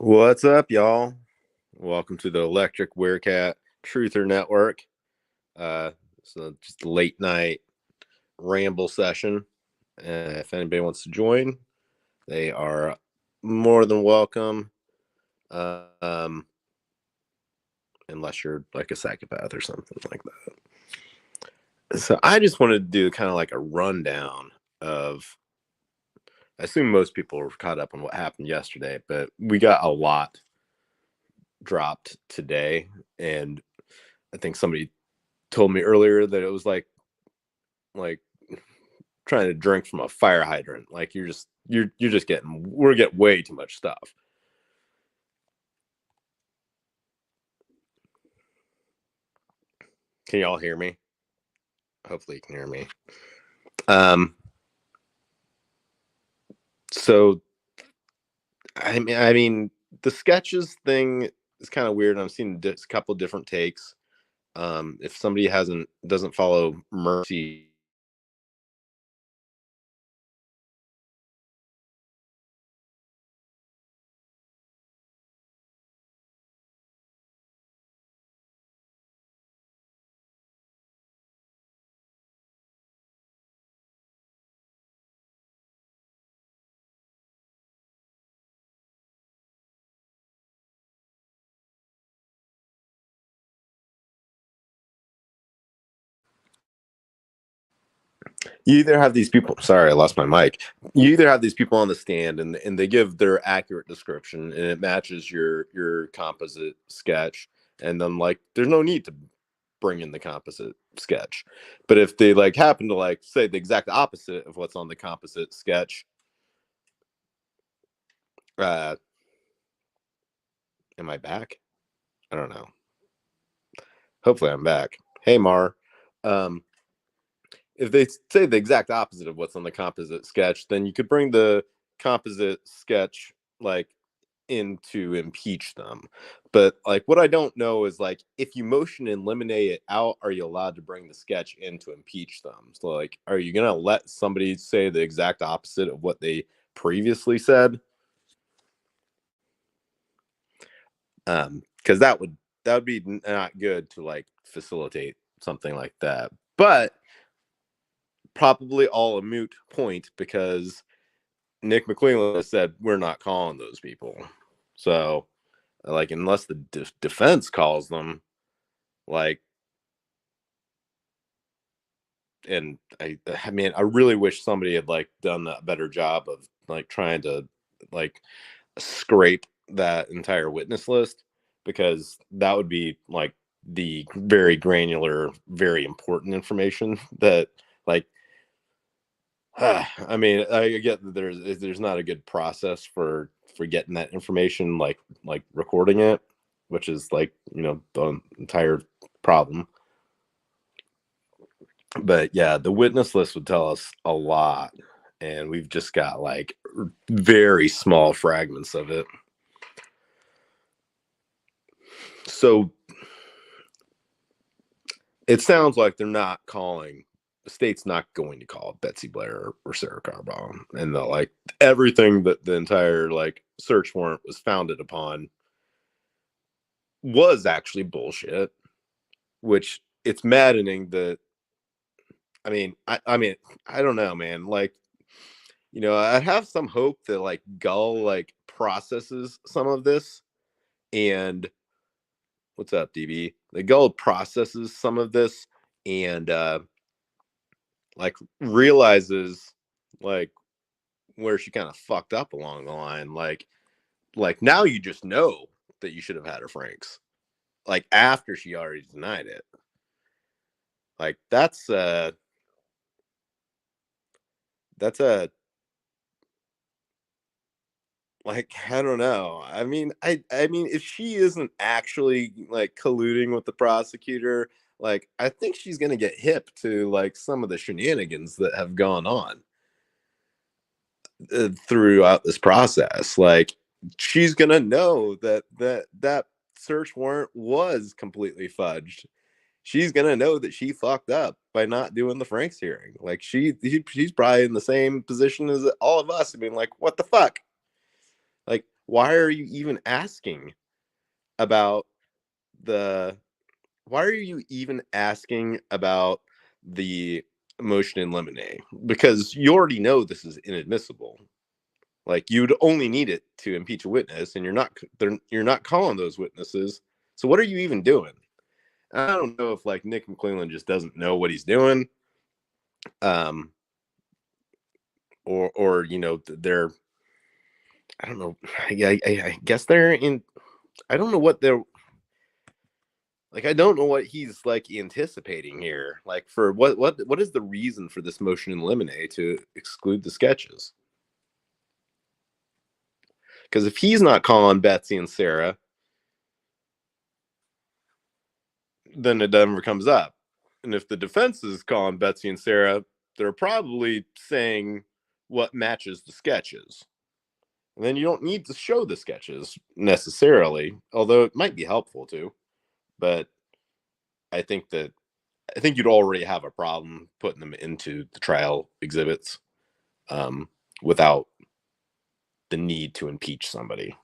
What's up, y'all? Welcome to the Electric Werecat Truther Network. So just a late night ramble session. If anybody wants to join, they are more than welcome. Unless you're like a psychopath or something like that. So I just wanted to do kind of like a rundown of. I assume most people were caught up on what happened yesterday, but we got a lot dropped today, and I think somebody told me earlier that it was like trying to drink from a fire hydrant. Like we're getting way too much stuff. Can y'all hear me? Hopefully you can hear me. So I mean the sketches thing is kind of weird. I've seen a couple different takes. If somebody doesn't follow Mercy, you either have these people. Sorry, I lost my mic. You either have these people on the stand and they give their accurate description and it matches your composite sketch, and then like there's no need to bring in the composite sketch. But if they like happen to like say the exact opposite of what's on the composite sketch, uh am I back? I don't know. Hopefully I'm back. Hey Mar. Um if they say the exact opposite of what's on the composite sketch, then you could bring the composite sketch like in to impeach them. But like what I don't know is like if you motion and eliminate it out, are you allowed to bring the sketch in to impeach them? So like are you gonna let somebody say the exact opposite of what they previously said? Because that would be not good to like facilitate something like that. But probably all a moot point because Nick McClellan said we're not calling those people. So like unless the defense calls them, like, and I mean I really wish somebody had like done a better job of like trying to like scrape that entire witness list, because that would be like the very granular, very important information that like I mean I get that there's not a good process for getting that information, like recording it, which is like the entire problem. But yeah, the witness list would tell us a lot, and we've just got like very small fragments of it. So it sounds like they're not calling, the state's not going to call Betsy Blair or Sarah Carball, and like everything that the entire like search warrant was founded upon was actually bullshit. Which it's maddening that I mean I don't know, man. Like I have some hope that like Gull like processes some of this, and what's up, DB? The Gull processes some of this and like realizes like where she kind of fucked up along the line. Like now you just know that you should have had her Franks. Like after she already denied it. Like that's a like I don't know. I mean if she isn't actually like colluding with the prosecutor, like I think she's going to get hip to like some of the shenanigans that have gone on throughout this process. Like she's going to know that search warrant was completely fudged. She's going to know that she fucked up by not doing the Franks hearing. Like she's probably in the same position as all of us. I mean, like what the fuck? Like why are you even asking about the why are you even asking about the motion in limine? Because you already know this is inadmissible. Like, you'd only need it to impeach a witness, and you're not calling those witnesses. So what are you even doing? I don't know if like Nick McClellan just doesn't know what he's doing, um, or they're, I don't know. I guess they're in. I don't know what they're like. I don't know what he's like anticipating here. Like, for what is the reason for this motion in limine to exclude the sketches? Because if he's not calling Betsy and Sarah, then it never comes up. And if the defense is calling Betsy and Sarah, they're probably saying what matches the sketches. And then you don't need to show the sketches necessarily, although it might be helpful to. But I think that I think you'd already have a problem putting them into the trial exhibits, without the need to impeach somebody.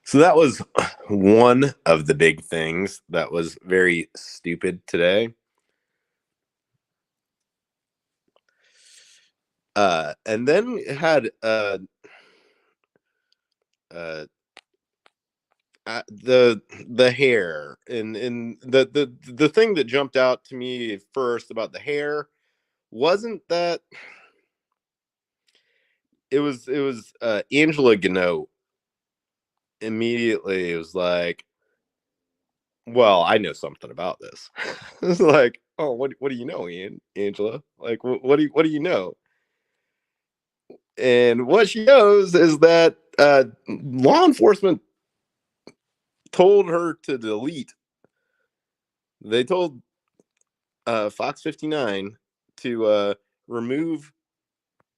So that was one of the big things that was very stupid today. And then it had uh, the hair, and the thing that jumped out to me first about the hair wasn't that it was Angela Gannot. Immediately it was like, well, I know something about this. It's like, oh, what do you know, Angela? Like, what do you know? And what she knows is that law enforcement told her to delete. They told Fox 59 to remove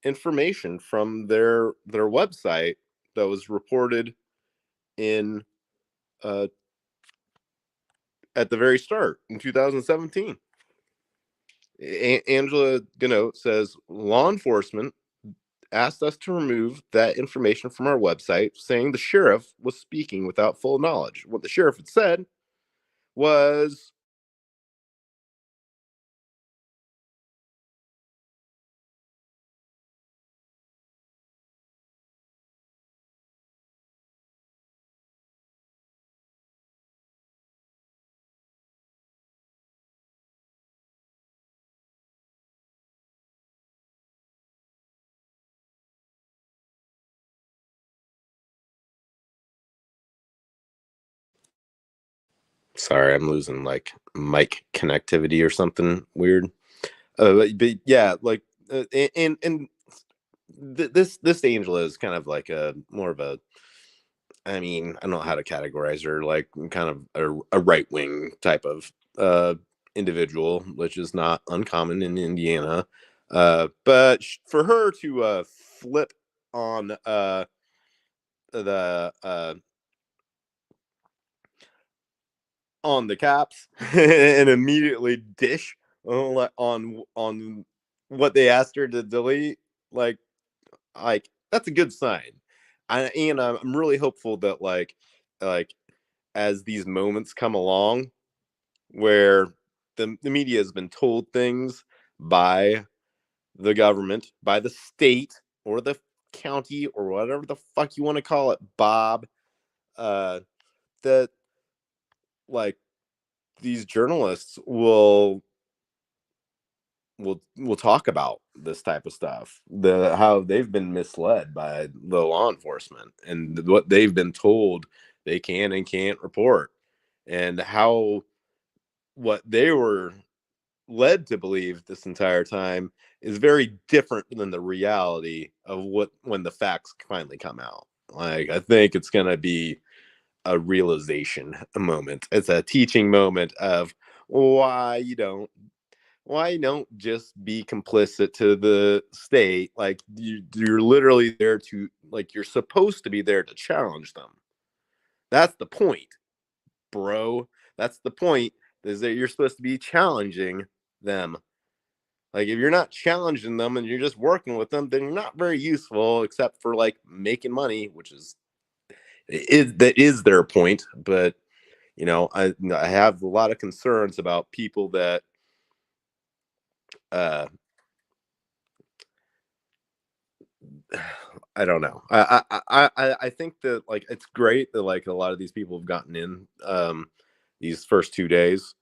information from their website that was reported in uh, at the very start in 2017. Angela Gannot says law enforcement asked us to remove that information from our website, saying the sheriff was speaking without full knowledge. What the sheriff had said was, sorry, I'm losing like mic connectivity or something weird. But yeah, like, and this Angela is kind of like a more of a, I mean, I don't know how to categorize her, like kind of a right wing type of individual, which is not uncommon in Indiana. But for her to flip on the on the caps and immediately dish on what they asked her to delete, like that's a good sign. And I'm really hopeful that like as these moments come along where the media has been told things by the government, by the state or the county or whatever the fuck you want to call it, Bob, uh, that like these journalists will talk about this type of stuff, the how they've been misled by the law enforcement and what they've been told they can and can't report, and how what they were led to believe this entire time is very different than the reality of what when the facts finally come out. Like, I think it's going to be a realization moment. It's a teaching moment of why you don't just be complicit to the state. Like, you're literally there to, like, you're supposed to be there to challenge them. That's the point, bro. That's the point, is that you're supposed to be challenging them. Like if you're not challenging them and you're just working with them, then you're not very useful except for like making money, which that is their point. But I have a lot of concerns about people that uh I don't know. I think that like it's great that like a lot of these people have gotten in these first 2 days.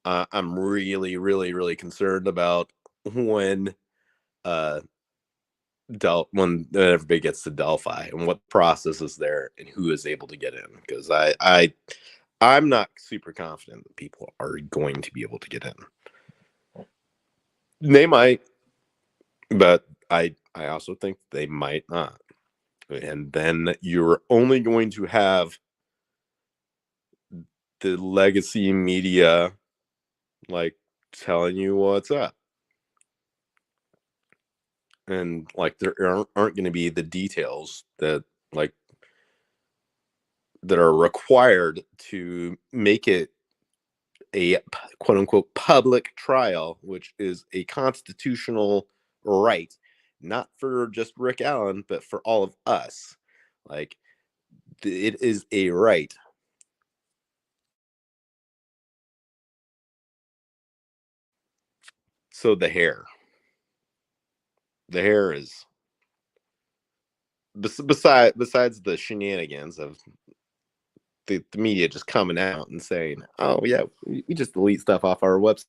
I'm really, really, really concerned about when uh when everybody gets to Delphi and what process is there and who is able to get in, because I'm not super confident that people are going to be able to get in. They might, but I also think they might not. And then you're only going to have the legacy media like telling you what's up. And like there aren't going to be the details like that are required to make it a quote unquote public trial, which is a constitutional right, not for just Rick Allen, but for all of us. Like it is a right. So the hair is besides the shenanigans of the media just coming out and saying, "Oh yeah, we just delete stuff off our website."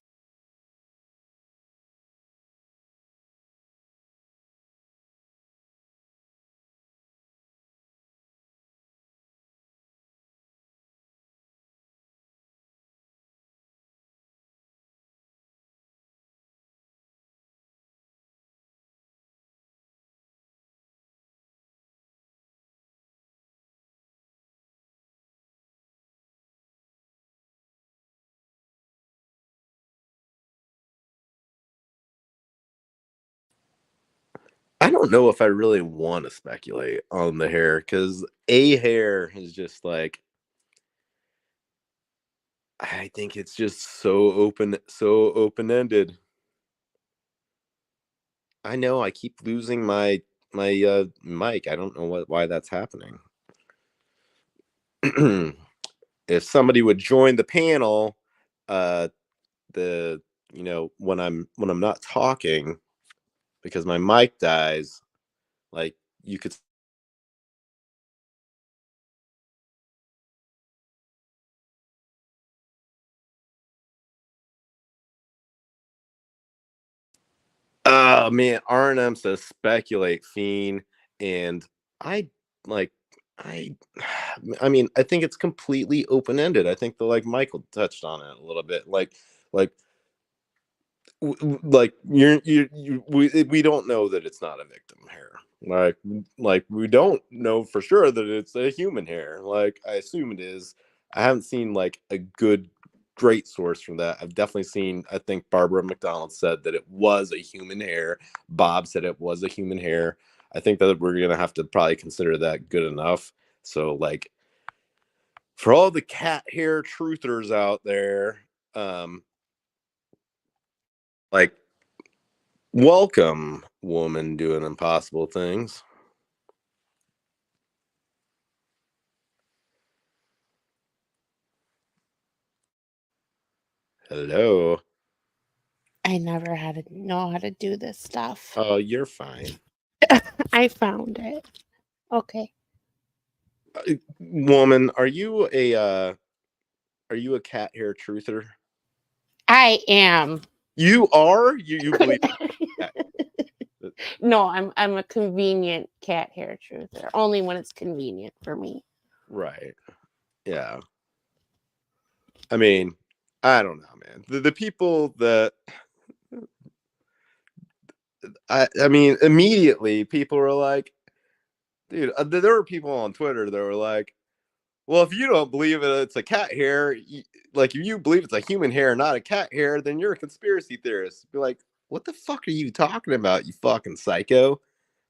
I don't know if I really want to speculate on the hair because a hair is just like I think it's just so open ended. I know I keep losing my mic. I don't know why that's happening. If somebody would join the panel, uh, the when I'm not talking because my mic dies, like you could. Oh man, R&M says speculate fiend, and I like I I mean, I think it's completely open-ended. I think the like Michael touched on it a little bit. Like like we don't know that it's not a victim hair. Like we don't know for sure that it's a human hair. Like I assume it is. I haven't seen like a great source from that. I've definitely seen, I think Barbara McDonald said that it was a human hair. Bob said it was a human hair. I think that we're gonna have to probably consider that good enough. So like for all the cat hair truthers out there, um like welcome, woman doing impossible things. Hello. I never had to know how to do this stuff. Oh, you're fine. I found it. Okay. Woman, are you a cat hair truther? I am. You are? You believe that? No, I'm a convenient cat hair truther. Only when it's convenient for me. Right. Yeah. I mean, I don't know, man. The people that I mean, immediately people were like, dude, there were people on Twitter that were like, well, if you don't believe it's a cat hair, like if you believe it's a human hair, not a cat hair, then you're a conspiracy theorist. Be like, what the fuck are you talking about, you fucking psycho?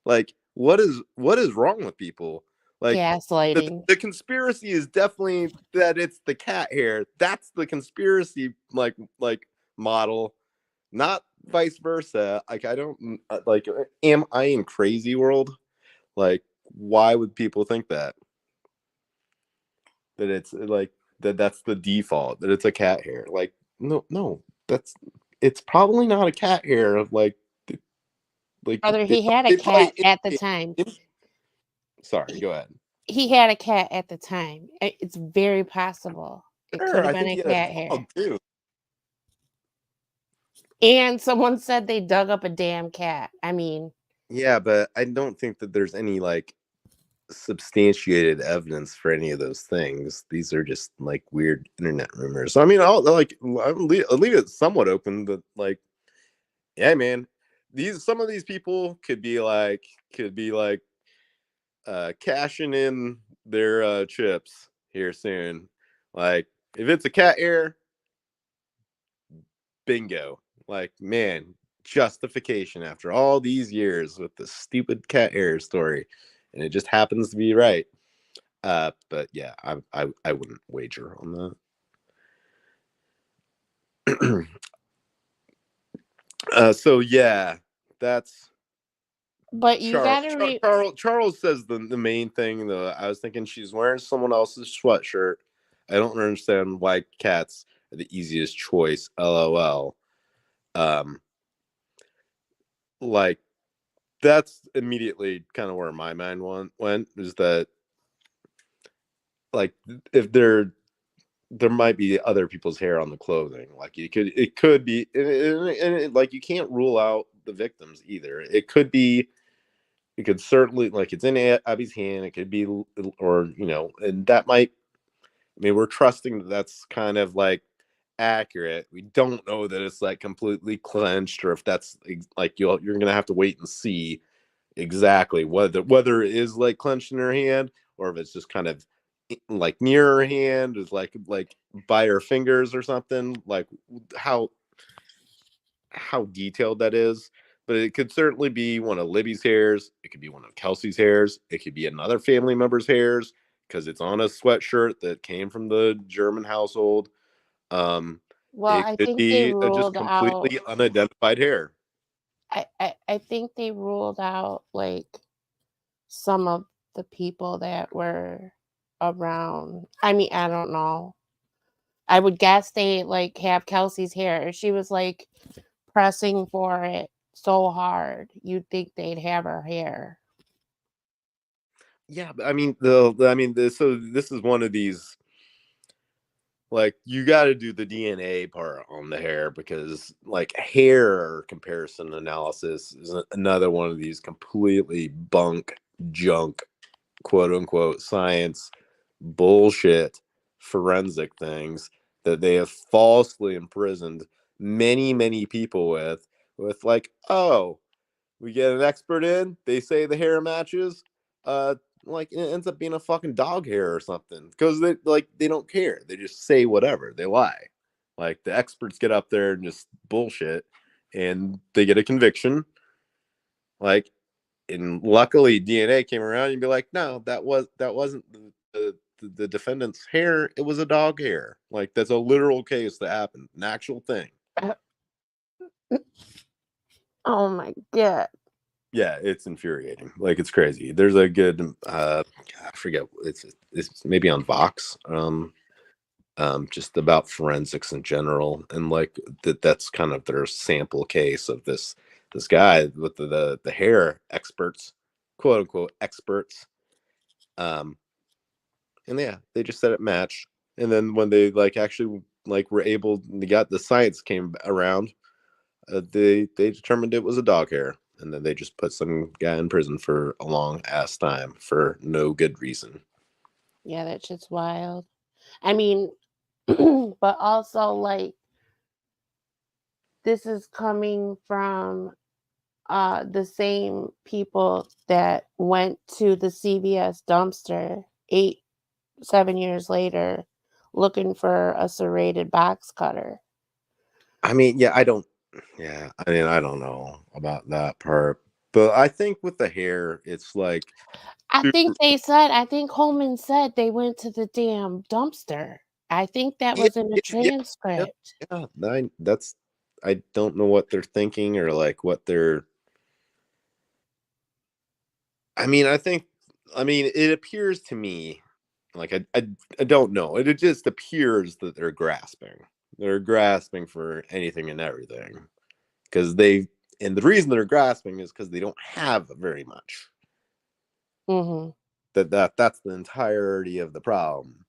Like, what is wrong with people? Like, Gaslighting. the conspiracy is definitely that it's the cat hair. That's the conspiracy like model, not vice versa. Like I don't like. Am I in crazy world? Like, why would people think that? That it's like that's the default. That it's a cat hair. Like, no, that's it's probably not a cat hair. Like Brother, he had a it probably. cat at the time. Sorry, go ahead. He had a cat at the time. It's very possible. It Sure, could have I been think a he had cat a hair. dog too. And someone said they dug up a damn cat. I mean, Yeah, but I don't think that there's any like substantiated evidence for any of those things. These are just like weird internet rumors. So, I mean, I'll leave it somewhat open, but like, yeah, man, some of these people could be like cashing in their chips here soon. Like, if it's a cat hair, bingo. Like, man, justification after all these years with the stupid cat hair story, and it just happens to be right. But yeah, I wouldn't wager on that. So yeah, that's but you gotta Charles says the main thing though. I was thinking she's wearing someone else's sweatshirt. I don't understand why cats are the easiest choice. LOL. Um, like that's immediately kind of where my mind went is that like if there might be other people's hair on the clothing. Like it could be, like you can't rule out the victims either. It could certainly like it's in Abby's hand. It could be, or and that might. I mean, we're trusting that that's kind of like accurate. We don't know that it's like completely clenched, or if that's like you're gonna have to wait and see exactly whether it is like clenched in her hand or if it's just kind of like near her hand is like by her fingers or something, like how detailed that is. But it could certainly be one of Libby's hairs, it could be one of Kelsey's hairs, it could be another family member's hairs because it's on a sweatshirt that came from the German household. um well, it I could think they be a just ruled out completely unidentified hair. I think they ruled out like some of the people that were around. I mean, I don't know. I would guess they like have Kelsey's hair. She was like pressing for it so hard. You'd think they'd have her hair. Yeah, but I mean so this is one of these, like, you got to do the DNA part on the hair because like hair comparison analysis is another one of these completely junk, quote unquote, science bullshit forensic things that they have falsely imprisoned many people with like, oh, we get an expert in, they say the hair matches, uh like it ends up being a fucking dog hair or something because they don't care, they just say whatever, they lie. Like the experts get up there and just bullshit and they get a conviction. Like, and luckily DNA came around and be like, no, that wasn't the defendant's hair, it was a dog hair. Like that's a literal case that happened, an actual thing. Oh my god. Yeah, it's infuriating. Like it's crazy. There's a good I forget, it's maybe on Vox, just about forensics in general, and like that's kind of their sample case of this guy with the hair experts, quote unquote experts. Um and yeah, they just said it matched. And then when they like actually like were able, they got the science came around, they determined it was a dog hair, and then they just put some guy in prison for a long ass time for no good reason. Yeah, that shit's wild. I mean, but also like this is coming from the same people that went to the CVS dumpster 7 years later looking for a serrated box cutter. I mean, I don't know about that part, but I think with the hair, it's like super. I think Holman said they went to the damn dumpster. I think that Yeah, was in the yeah, yeah, transcript. yeah. That's. I don't know what they're thinking or like what they're. I mean, it appears to me like I don't know. It just appears that they're grasping. They're grasping for anything and everything because and the reason they're grasping is because they don't have very much. Mm-hmm. That's the entirety of the problem.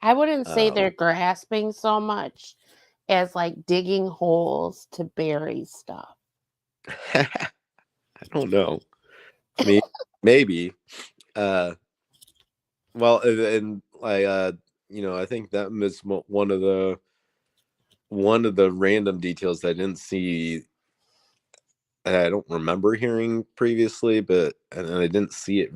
I wouldn't say they're Um, grasping so much as like digging holes to bury stuff. I don't know. Maybe. Uh, well, and I think that was one of the random details I didn't see. I don't remember hearing previously, but and I didn't see it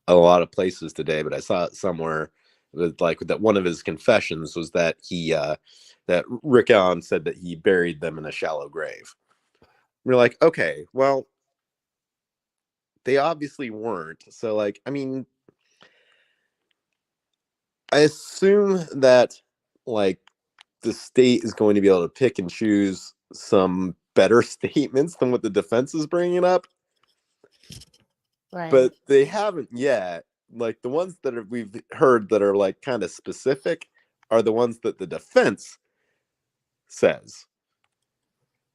a lot of places today, but I saw it somewhere. With like that, one of his confessions was that that Rick Allen said that he buried them in a shallow grave. We're like, okay, well, they obviously weren't. So, like, I mean, I assume that like the state is going to be able to pick and choose some better statements than what the defense is bringing up, Right. but they haven't yet. Like the ones we've heard that are like kind of specific are the ones that the defense says.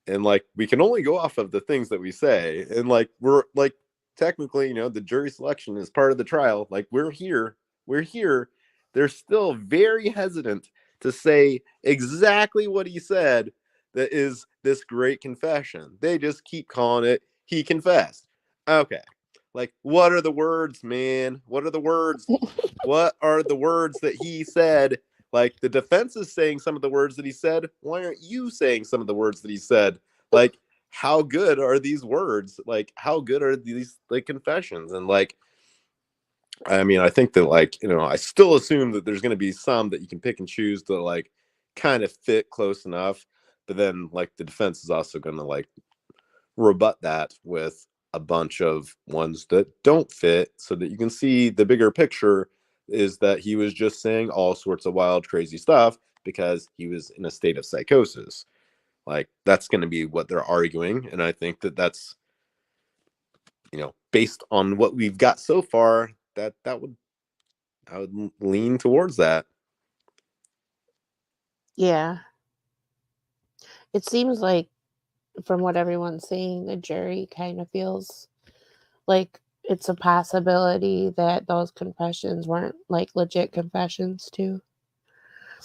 And like we can only go off of the things that we say. And like we're like technically, the jury selection is part of the trial. Like we're here. We're here. They're still very hesitant to say exactly what he said that is this great confession. They just keep calling it he confessed. Okay. Like what are the words, man? What are the words? What are the words that he said? Like the defense is saying some of the words that he said. Why aren't you saying some of the words that he said? Like, how good are these words? Like, how good are these like confessions? And like, I mean, I think that like, I still assume that there's going to be some that you can pick and choose to like kind of fit close enough. But then like the defense is also going to like rebut that with a bunch of ones that don't fit so that you can see the bigger picture is that he was just saying all sorts of wild crazy stuff because he was in a state of psychosis. Like that's going to be what they're arguing, and I think that that's based on what we've got so far, that would I would lean towards that. Yeah. It seems like from what everyone's saying, the jury kind of feels like it's a possibility that those confessions weren't like legit confessions too.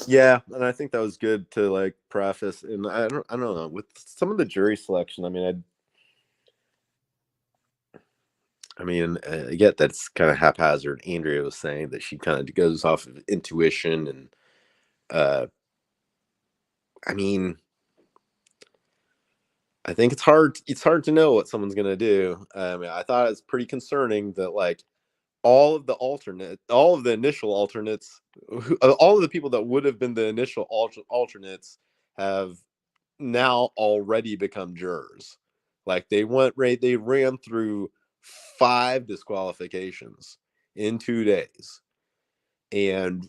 Yeah, and I think that was good to like preface. And I don't know with some of the jury selection. I get that's kind of haphazard. Andrea was saying that she kind of goes off of intuition, and uh, I mean, I think it's hard. It's hard to know what someone's gonna do. I thought it was pretty concerning that like all of the initial alternates, all of the people that would have been the initial alternates have now already become jurors. Like they ran through 5 disqualifications in 2 days, and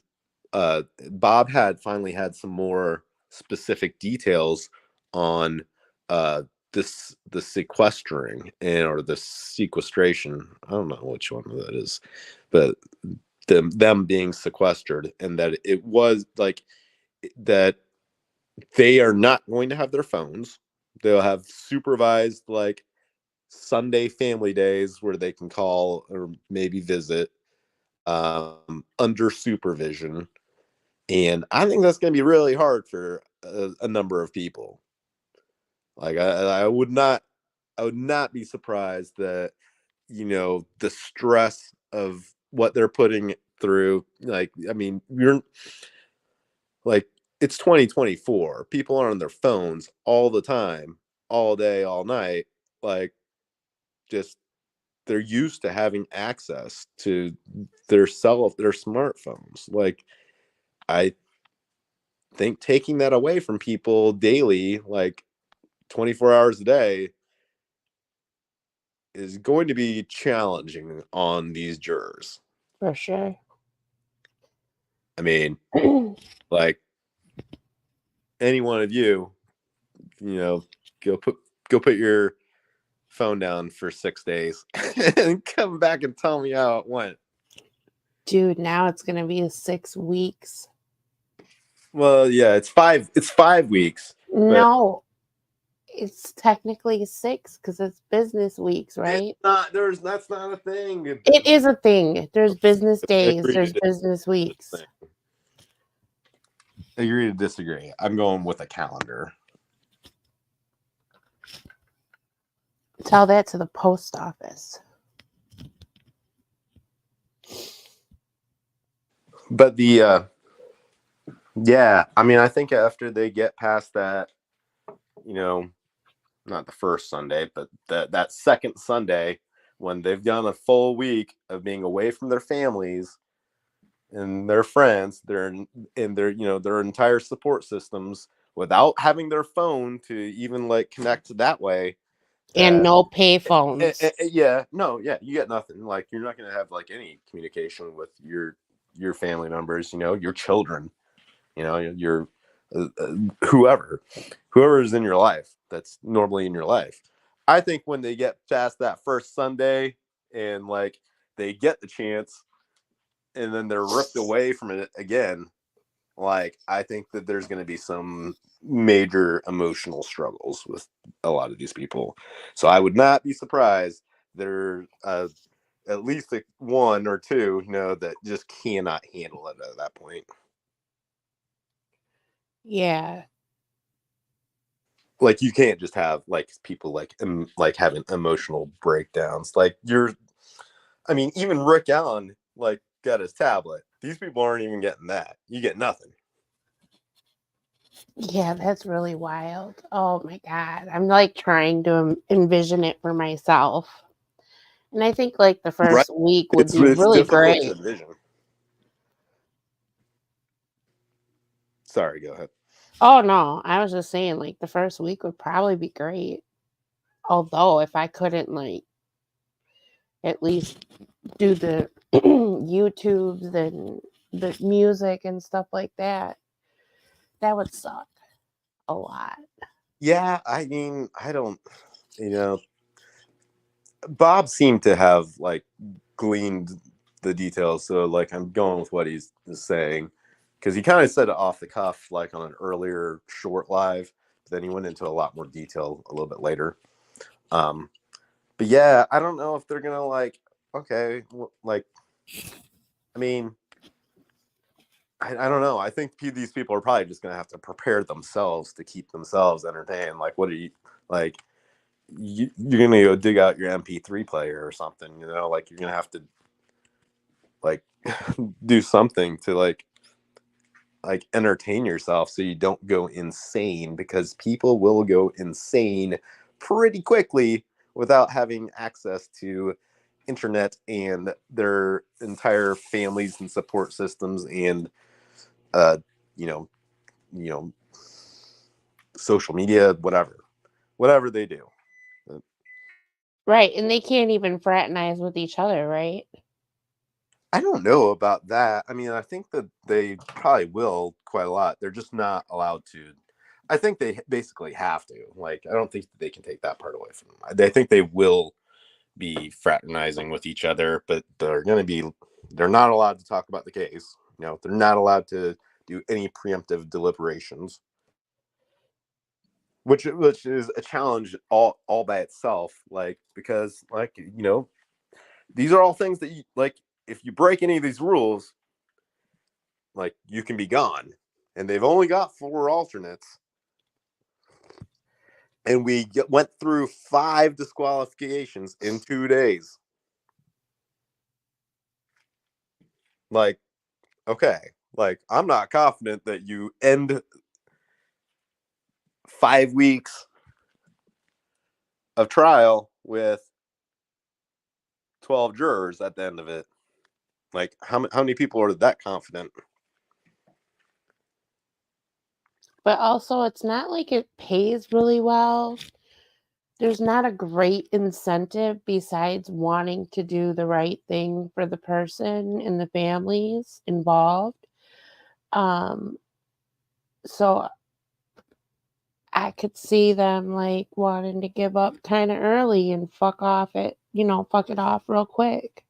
Bob had finally had some more specific details on the sequestering or the sequestration. I don't know which one that is, but them being sequestered, and that it was like that they are not going to have their phones. They'll have supervised like Sunday family days where they can call or maybe visit under supervision. And I think that's going to be really hard for a number of people. Like I would not be surprised that the stress of what they're putting through. Like, I mean, you're like it's 2024. People are on their phones all the time, all day, all night. Like, just they're used to having access to their smartphones. Like, I think taking that away from people daily, like 24 hours a day, is going to be challenging on these jurors. For sure. I mean, like any one of you go put your phone down for 6 days and come back and tell me how it went. Dude, now it's gonna be 6 weeks. Well, yeah, it's 5 weeks. No, it's technically 6 because it's business weeks, right? That's not a thing. It is a thing. There's business days, Agree there's to business weeks. Agree to disagree. I'm going with a calendar. Tell that to the post office. But yeah, I mean, I think after they get past that, not the first Sunday, but that second Sunday, when they've done a full week of being away from their families and their friends, their entire support systems, without having their phone to even like connect that way. And no pay phones. Yeah, you get nothing. Like, you're not going to have like any communication with your family members, your children, your whoever is in your life that's normally in your life. I think when they get past that first Sunday and like they get the chance and then they're ripped away from it again, like, I think that there's going to be some major emotional struggles with a lot of these people. So I would not be surprised there at least one or two, that just cannot handle it at that point. Yeah. Like, you can't just have like people like having emotional breakdowns. Like, even Rick Allen like got his tablet. These people aren't even getting that. You get nothing. Yeah, that's really wild. Oh my God. I'm like trying to envision it for myself. And I think like the first week would be really great. To envision. Sorry, go ahead. Oh no, I was just saying like the first week would probably be great. Although if I couldn't like at least do the YouTubes and the music and stuff like that, that would suck a lot. Yeah, I mean, I don't, you know, Bob seemed to have like gleaned the details, so like I'm going with what he's saying, because he kind of said it off the cuff, like on an earlier short live, but then he went into a lot more detail a little bit later. But yeah, I don't know if they're gonna like, okay, like, I mean, I don't know. I think these people are probably just gonna have to prepare themselves to keep themselves entertained. Like, what are you like? You're gonna go dig out your MP3 player or something, like you're gonna have to like do something to like entertain yourself so you don't go insane, because people will go insane pretty quickly without having access to internet and their entire families and support systems and uh you know you know social media, whatever they do. Right. And they can't even fraternize with each other, right? I don't know about that. I mean, I think that they probably will quite a lot. They're just not allowed to. I think they basically have to. Like, I don't think that they can take that part away from them. I think they will be fraternizing with each other, but they're not allowed to talk about the case. They're not allowed to do any preemptive deliberations, which is a challenge all by itself. Like, because like, these are all things that you like. If you break any of these rules, like, you can be gone, and they've only got 4 alternates, and we went through 5 disqualifications in 2 days. Like, okay, like, I'm not confident that you end 5 weeks of trial with 12 jurors at the end of it. Like, how many people are that confident? But also, it's not like it pays really well. There's not a great incentive besides wanting to do the right thing for the person and the families involved. So I could see them like wanting to give up kind of early and fuck off it, fuck it off real quick.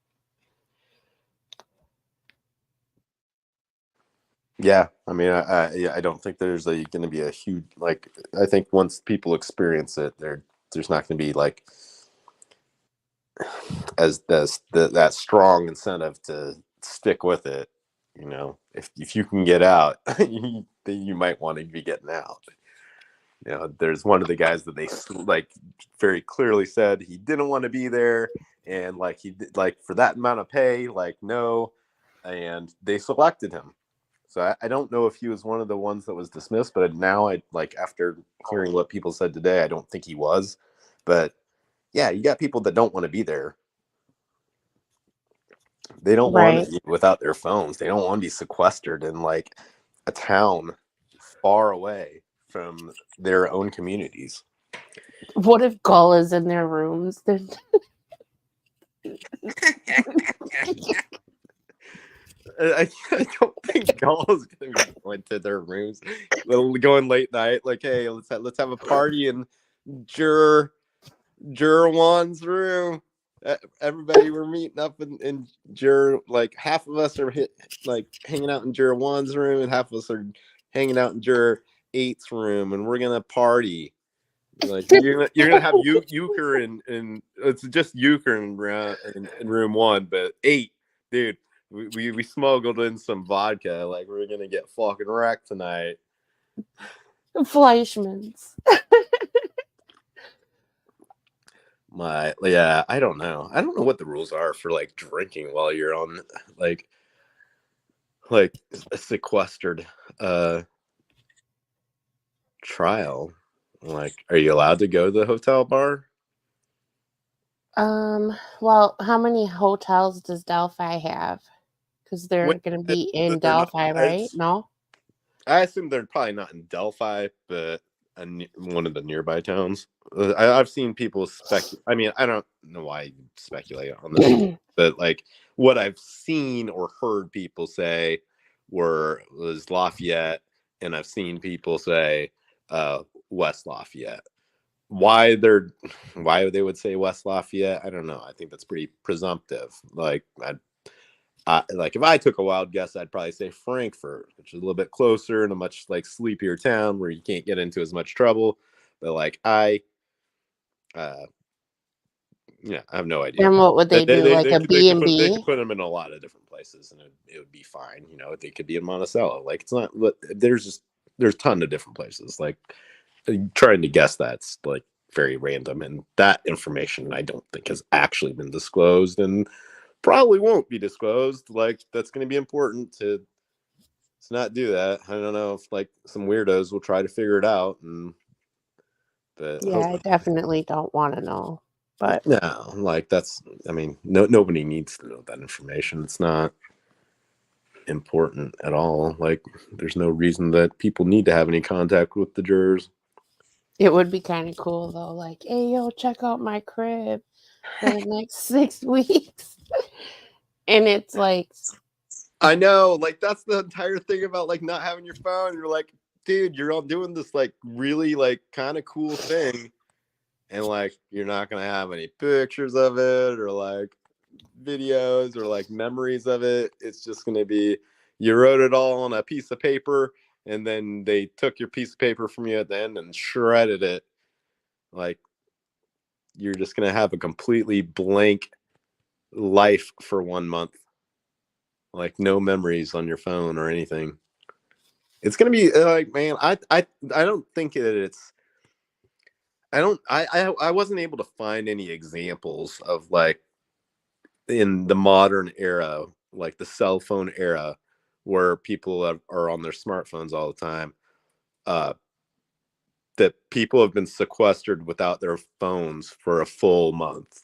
Yeah, I mean, yeah, I don't think there's going to be a huge like. I think once people experience it, there's not going to be like as that strong incentive to stick with it. If you can get out, then you might want to be getting out. There's one of the guys that they like very clearly said he didn't want to be there, and like he did, like for that amount of pay, like no, and they selected him. So I don't know if he was one of the ones that was dismissed, but now I like after hearing what people said today, I don't think he was. But yeah, you got people that don't want to be there. They don't want Right. to be without their phones. They don't want to be sequestered in like a town far away from their own communities. What if Gull is in their rooms? I don't think Gull is going to be going to their rooms, going late night. Like, hey, let's have a party in Juror One's room. Everybody, we're meeting up in Juror. Like half of us are hanging out in Juror One's room, and half of us are hanging out in Juror Eight's room, and we're gonna party. Like you're gonna have euchre and it's just euchre in room one, but 8, dude. We smuggled in some vodka. Like we're gonna get fucking wrecked tonight. Fleischmann's. Yeah, I don't know. I don't know what the rules are for like drinking while you're on like a sequestered trial. Like, are you allowed to go to the hotel bar? Well, how many hotels does Delphi have? Because they're going to be in Delphi, right? No? I assume they're probably not in Delphi, but one of the nearby towns. I've seen people speculate. I mean, I don't know why you speculate on this, but like what I've seen or heard people say was Lafayette, and I've seen people say West Lafayette. Why they would say West Lafayette, I don't know. I think that's pretty presumptive. Like like if I took a wild guess, I'd probably say Frankfurt, which is a little bit closer and a much like sleepier town where you can't get into as much trouble. But like I have no idea. And what would they do? Like a B&B? They could put them in a lot of different places and it would be fine. They could be in Monticello. Like it's not. There's a ton of different places. Like trying to guess that's like very random, and that information I don't think has actually been disclosed and probably won't be disclosed. Like that's going to be important to not do that. I don't know if like some weirdos will try to figure it out, but yeah, I definitely don't want to know. But no, like that's. I mean, nobody needs to know that information. It's not important at all. Like there's no reason that people need to have any contact with the jurors. It would be kind of cool though. Like, hey, yo, check out my crib for the next 6 weeks. And it's like, I know, like that's the entire thing about like not having your phone. You're like, dude, you're all doing this like really like kind of cool thing, and like you're not gonna have any pictures of it or like videos or like memories of it. It's just gonna be you wrote it all on a piece of paper, and then they took your piece of paper from you at the end and shredded it. Like you're just gonna have a completely blank life for 1 month. Like no memories on your phone or anything. It's gonna be like, man, I don't think it's. I wasn't able to find any examples of like in the modern era, like the cell phone era, where people are on their smartphones all the time. Uh, that people have been sequestered without their phones for a full month.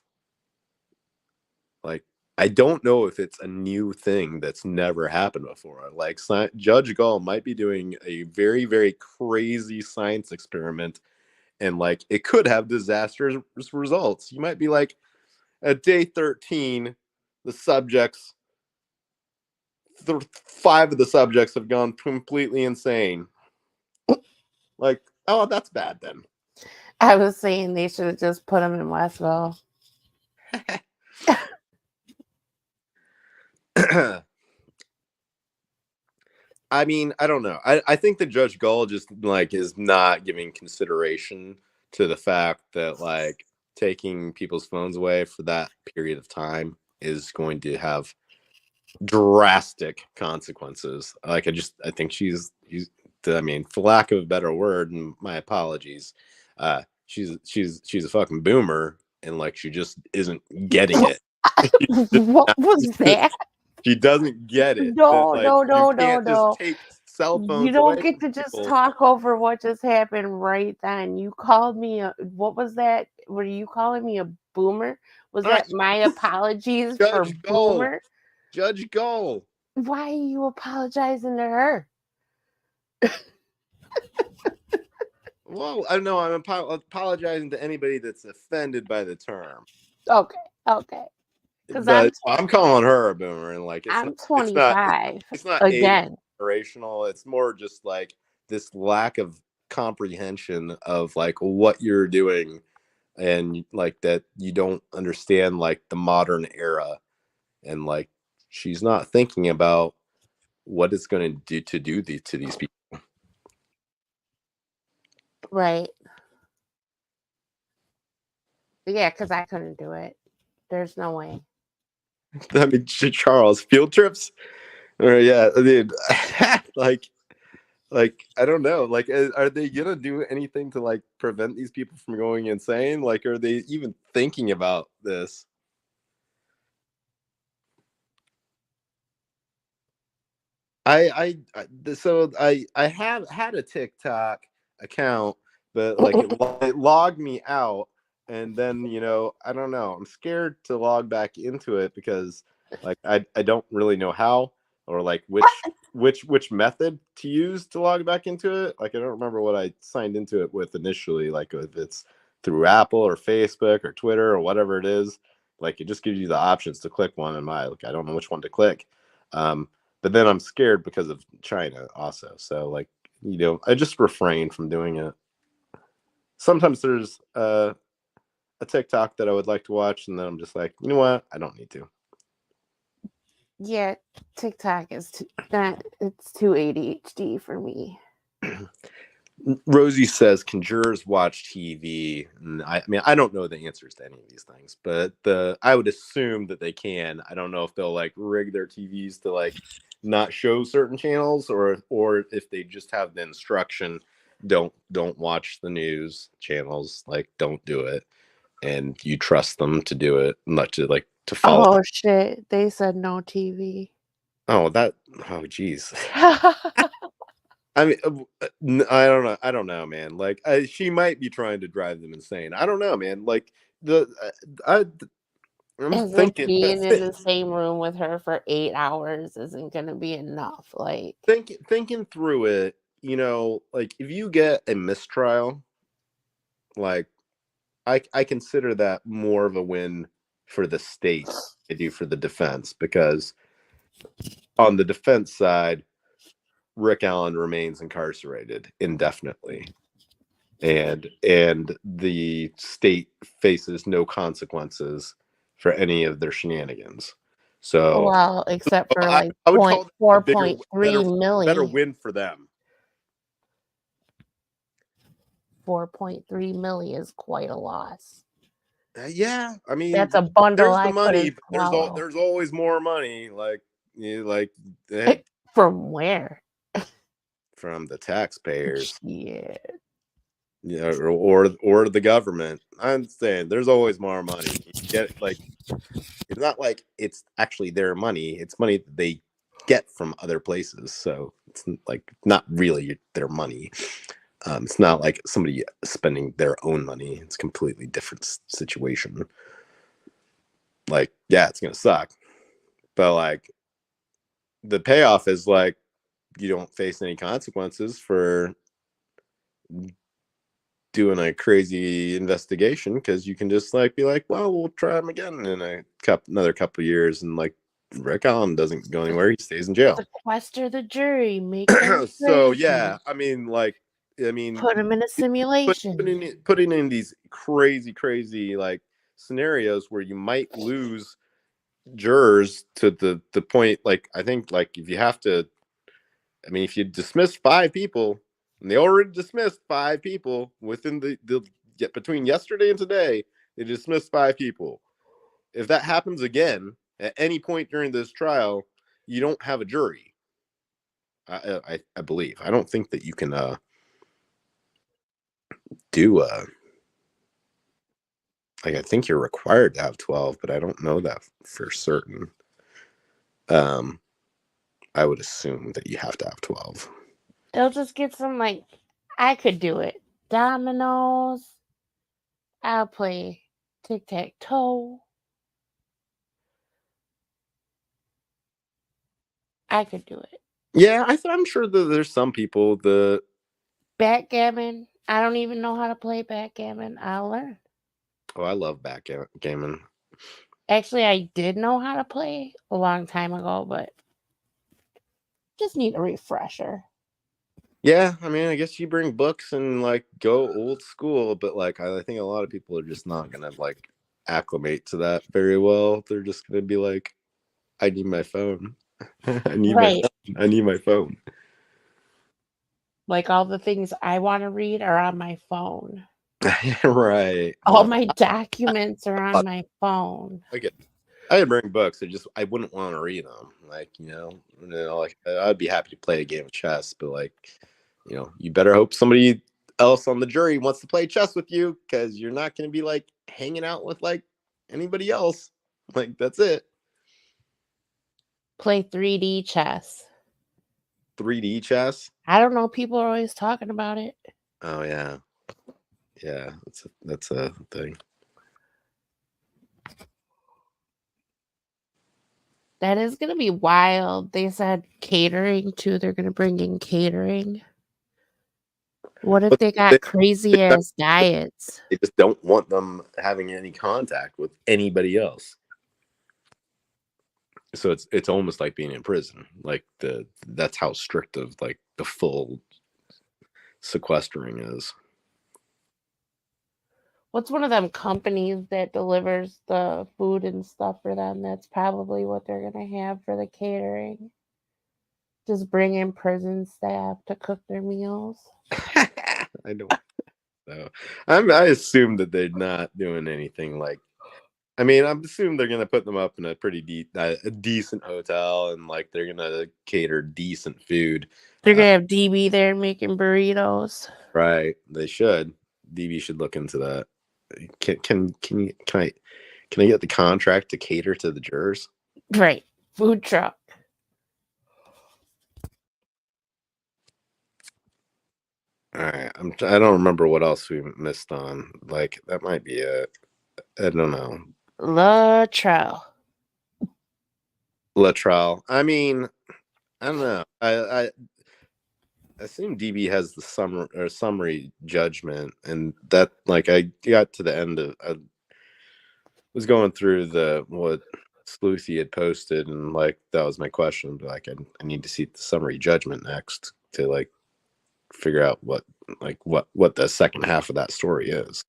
Like I don't know if it's a new thing that's never happened before. Like Judge Gall might be doing a very, very crazy science experiment, and like it could have disastrous results. You might be like, at day 13, the subjects, 5 of the subjects have gone completely insane. Like Oh, that's bad then. I was saying they should have just put him in Westville. I mean, I don't know. I think that Judge Gull just like is not giving consideration to the fact that like taking people's phones away for that period of time is going to have drastic consequences. Like I think I mean, for lack of a better word, and my apologies, she's a fucking boomer, and like she just isn't getting it. What was that? She doesn't get it. That, No, like, no, you no, no, can't just no. take cell You phones don't away get from to just people. talk over what just happened right then. You called me what was that? Were you calling me a boomer? Was that my apologies for Judge Gull. boomer? Judge Gull. Why are you apologizing to her? Well, I know I'm apologizing to anybody that's offended by the term. Okay, okay. Because But I'm calling her a boomer, and like I'm 25 it's not again. aspirational. It's more just like this lack of comprehension of like what you're doing, and like that you don't understand like the modern era, and like she's not thinking about what it's going to do to these people. Right. Yeah, because I couldn't do it. There's no way. I mean, Charles, field trips, or yeah, dude, like I don't know, like are they gonna do anything to like prevent these people from going insane? Like, are they even thinking about this? I have had a TikTok account, but like it logged me out, and then I don't know. I'm scared to log back into it because like I don't really know how, or like which method to use to log back into it. Like I don't remember what I signed into it with initially. Like if it's through Apple or Facebook or Twitter or whatever it is, like it just gives you the options to click one, and I don't know which one to click. But then I'm scared because of China also. So like, I just refrain from doing it. Sometimes there's a TikTok that I would like to watch, and then I'm just like, you know what? I don't need to. Yeah, TikTok is it's too ADHD for me. Rosie says, "Can jurors watch TV?" And I mean, I don't know the answers to any of these things, but I would assume that they can. I don't know if they'll like rig their TVs to like not show certain channels, or if they just have the instruction, don't watch the news channels, like don't do it, and you trust them to do it, not to like to follow. Oh shit! They said no TV. Oh, geez. I mean, I don't know. I don't know, man. Like, she might be trying to drive them insane. I don't know, man. Like I'm As if thinking, being in the same room with her for 8 hours isn't gonna be enough. Like, thinking through it. Like if you get a mistrial, like I consider that more of a win for the state than I do for the defense, because on the defense side, Rick Allen remains incarcerated indefinitely, and the state faces no consequences for any of their shenanigans. So well, except for I, like I would call it a bigger, 4.3 million. better win for them. 4.3 million is quite a loss. Yeah, I mean, That's a bundle there's the I money, couldn't but swallow. there's always more money. Like From where? from the taxpayers, Yeah. or the government. I'm saying there's always more money. You get like, it's not like it's actually their money. It's money that they get from other places. So it's like not really their money. It's not like somebody spending their own money. It's a completely different situation. Like, yeah, it's gonna suck, but like the payoff is like you don't face any consequences for doing a crazy investigation, because you can just like be like, well, we'll try him again in another couple of years, and like Rick Allen doesn't go anywhere; he stays in jail. Sequester the jury, make them So crazy. yeah, I mean, like I mean, Put them in a simulation. putting in these crazy like scenarios where you might lose jurors to the point, like, I think, like, if you have to, I mean, if you dismiss 5 people, and they already dismissed 5 people within the between yesterday and today, they dismissed 5 people. If that happens again at any point during this trial, you don't have a jury. I believe. I don't think that you can do like, I think you're required to have 12, but I don't know that for certain. I would assume that you have to have 12. They'll just get some, like, I could do it. Dominoes. I'll play tic-tac-toe. I could do it. Yeah, I'm sure that there's some people that Backgammon. I don't even know how to play backgammon. I'll learn. Oh, I love backgammon. Actually, I did know how to play a long time ago, but just need a refresher. Yeah, I mean, I guess you bring books and, like, go old school, but, like, I think a lot of people are just not gonna, like, acclimate to that very well. They're just gonna be like, I need my phone. I need my Right. phone. I need my phone. Like, all the things I want to read are on my phone. Right. All my documents are on my phone. Okay. I could bring books. I wouldn't want to read them. Like, like, I'd be happy to play a game of chess, but, like, you better hope somebody else on the jury wants to play chess with you, because you're not going to be, like, hanging out with, like, anybody else. Like, that's it. Play 3D chess. 3D chess. I don't know. People are always talking about it. Oh yeah, that's a thing. That is gonna be wild. They said catering too. They're gonna bring in catering. What if But they got crazy ass diets? They just don't want them having any contact with anybody else. So it's almost like being in prison. Like, that's how strict of, like, the full sequestering is. What's one of them companies that delivers the food and stuff for them? That's probably what they're gonna have for the catering. Just bring in prison staff to cook their meals. I don't know. I assume that they're not doing anything like. I mean, I'm assuming they're gonna put them up in a pretty a decent hotel, and, like, they're gonna cater decent food. They're gonna have DB there making burritos. Right, they should. DB should look into that. Can I get the contract to cater to the jurors? Right, food truck. All right, I don't remember what else we missed on. Like, that might be it. I don't know. Latrell. I mean, I don't know. I assume DB has the summary judgment, and that, like, I got to the end of, I was going through what Sleuthy had posted, and, like, that was my question. Like, I need to see the summary judgment next to, like, figure out what the second half of that story is.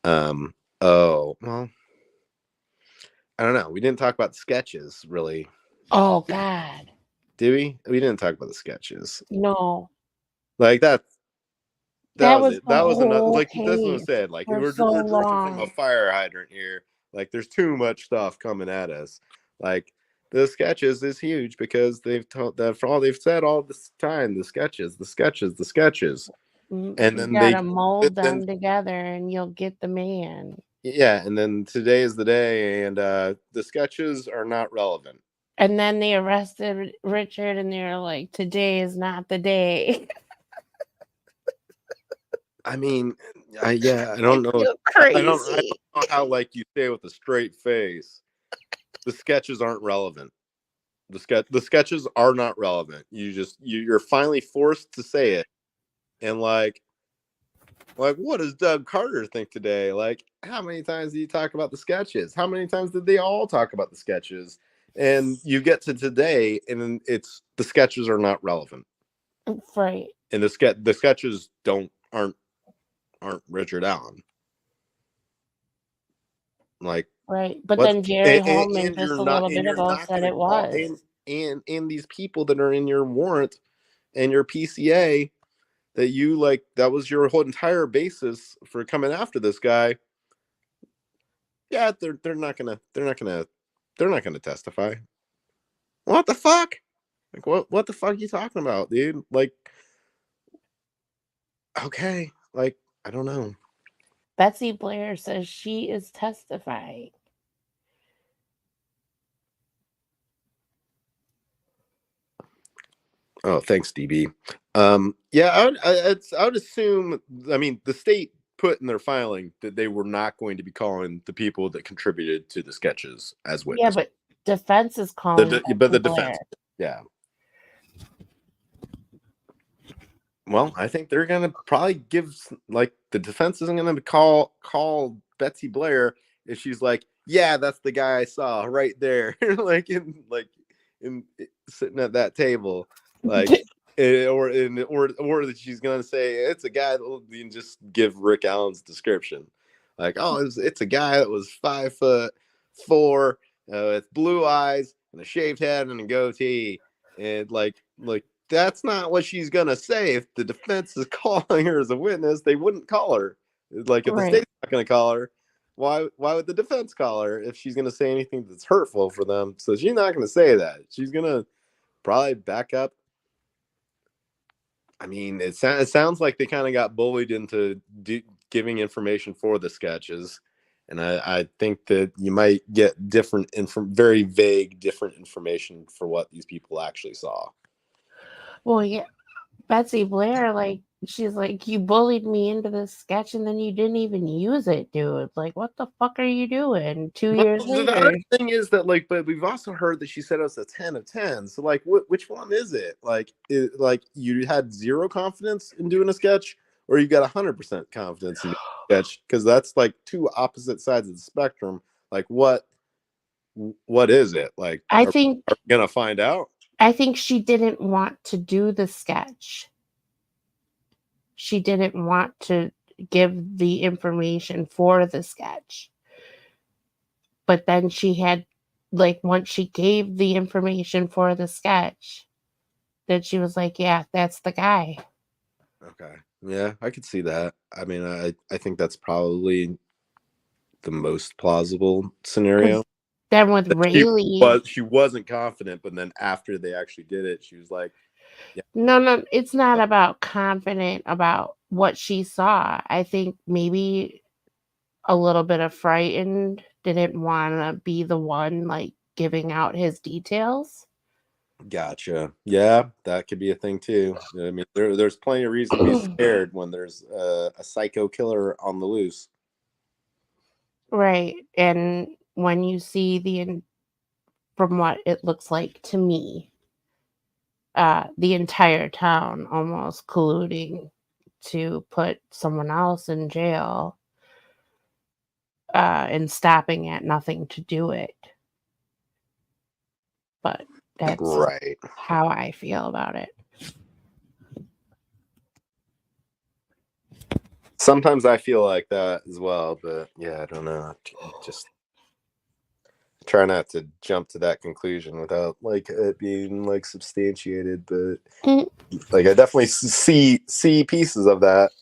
Oh, well, I don't know. We didn't talk about the sketches, really. Oh God. Did we? We didn't talk about the sketches. No. Like, that was it. That was another, like, that's what I said. Like, we're drinking from a fire hydrant here. Like, there's too much stuff coming at us. Like, the sketches is huge, because they've told that for all they've said all this time, the sketches. And then you gotta mold them together, and you'll get the man. Yeah, and then today is the day, and the sketches are not relevant. And then they arrested Richard, and they're like, today is not the day. I mean, I don't know. Crazy. I don't know how, like, you say with a straight face, the sketches aren't relevant. The sketches are not relevant. You're finally forced to say it, and, like, what does Doug Carter think today? Like, how many times did he talk about the sketches? How many times did they all talk about the sketches? And you get to today, and then the sketches are not relevant. Right. and the sketches aren't Richard Allen. Like, Right. But what? then Jerry Holman And just you're a not, little bit ago said gonna it call was. and these people that are in your warrant and your PCA that you like, that was your whole entire basis for coming after this guy. Yeah, they're not gonna testify. What the fuck? Like, what the fuck are you talking about, dude? Like, okay, like, I don't know. Betsy Blair says she is testifying. Oh, thanks, DB. Yeah, I would assume. I mean, the state put in their filing that they were not going to be calling the people that contributed to the sketches as Yeah, witnesses. but defense is calling But the Betsy defense, Blair. yeah. Well, I think they're gonna probably give, like, the defense isn't gonna call Betsy Blair if she's like, yeah, that's the guy I saw right there, like in sitting at that table, like, or that she's gonna say it's a guy that and just give Rick Allen's description, like, oh, it's a guy that was 5'4", with blue eyes and a shaved head and a goatee, and like that's not what she's gonna say. If the defense is calling her as a witness, they wouldn't call her. Like, if the Right. state's not gonna call her, why would the defense call her if she's gonna say anything that's hurtful for them? So she's not gonna say that. She's gonna probably back up. I mean, it sounds like they kind of got bullied into giving information for the sketches, and I think that you might get very vague different information for what these people actually saw. Well, yeah, Betsy Blair, like, she's like, you bullied me into this sketch and then you didn't even use it, dude. Like, what the fuck are you doing? 2 years The later. other thing is that, like, but we've also heard that she said it was a 10 of 10. So, like, which one is it? Like, like, you had zero confidence in doing a sketch, or you got 100% confidence in doing a sketch? Because that's like two opposite sides of the spectrum. Like, what is it? Like, I are think we gonna find out? she didn't want to do the sketch. She didn't want to give the information for the sketch. But then she had, like, once she gave the information for the sketch, then she was like, yeah, that's the guy. Okay, yeah, I could see that. I mean, I think that's probably the most plausible scenario. Then with Rayleigh, She wasn't confident, but then after they actually did it, she was like, yeah. no, it's not about confident about what she saw. I think maybe a little bit of frightened, didn't want to be the one, like, giving out his details. Gotcha. Yeah, that could be a thing too. I mean, there's plenty of reason to be scared when there's a psycho killer on the loose. Right. And when you see from what it looks like to me, the entire town almost colluding to put someone else in jail, and stopping at nothing to do it. But that's Right. how I feel about it. Sometimes I feel like that as well, but yeah, I don't know. Just try not to jump to that conclusion without, like, it being, like, substantiated. But like, I definitely see pieces of that.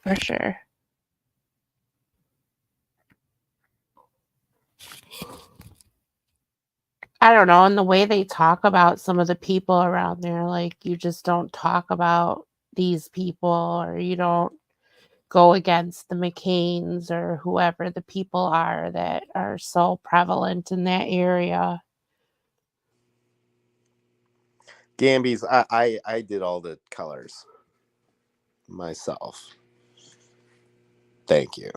For sure. I don't know. And the way they talk about some of the people around there, like, you just don't talk about these people, or you don't go against the McCains or whoever the people are that are so prevalent in that area. Gambies, I did all the colors myself. Thank you.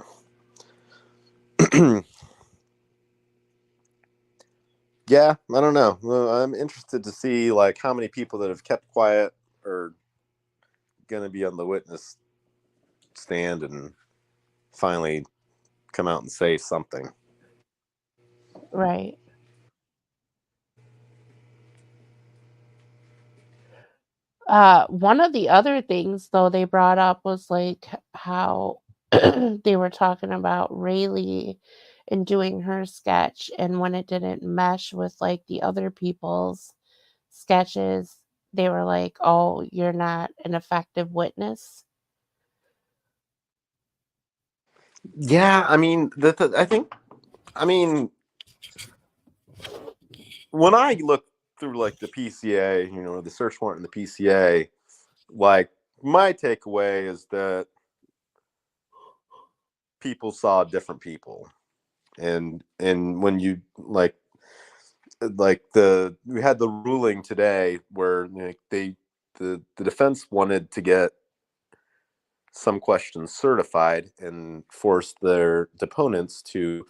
Yeah, I don't know. Well, I'm interested to see, like, how many people that have kept quiet are going to be on the witness stand and finally come out and say something. Right. One of the other things though they brought up was like how they were talking about Rayleigh and doing her sketch, and when it didn't mesh with like the other people's sketches, they were like, "Oh, you're not an effective witness." Yeah, I mean, I think, I mean, when I look through like the PCA, you know, the search warrant in the PCA, like my takeaway is that people saw different people, and when you like we had the ruling today where, you know, the defense wanted to get some questions certified and force their deponents to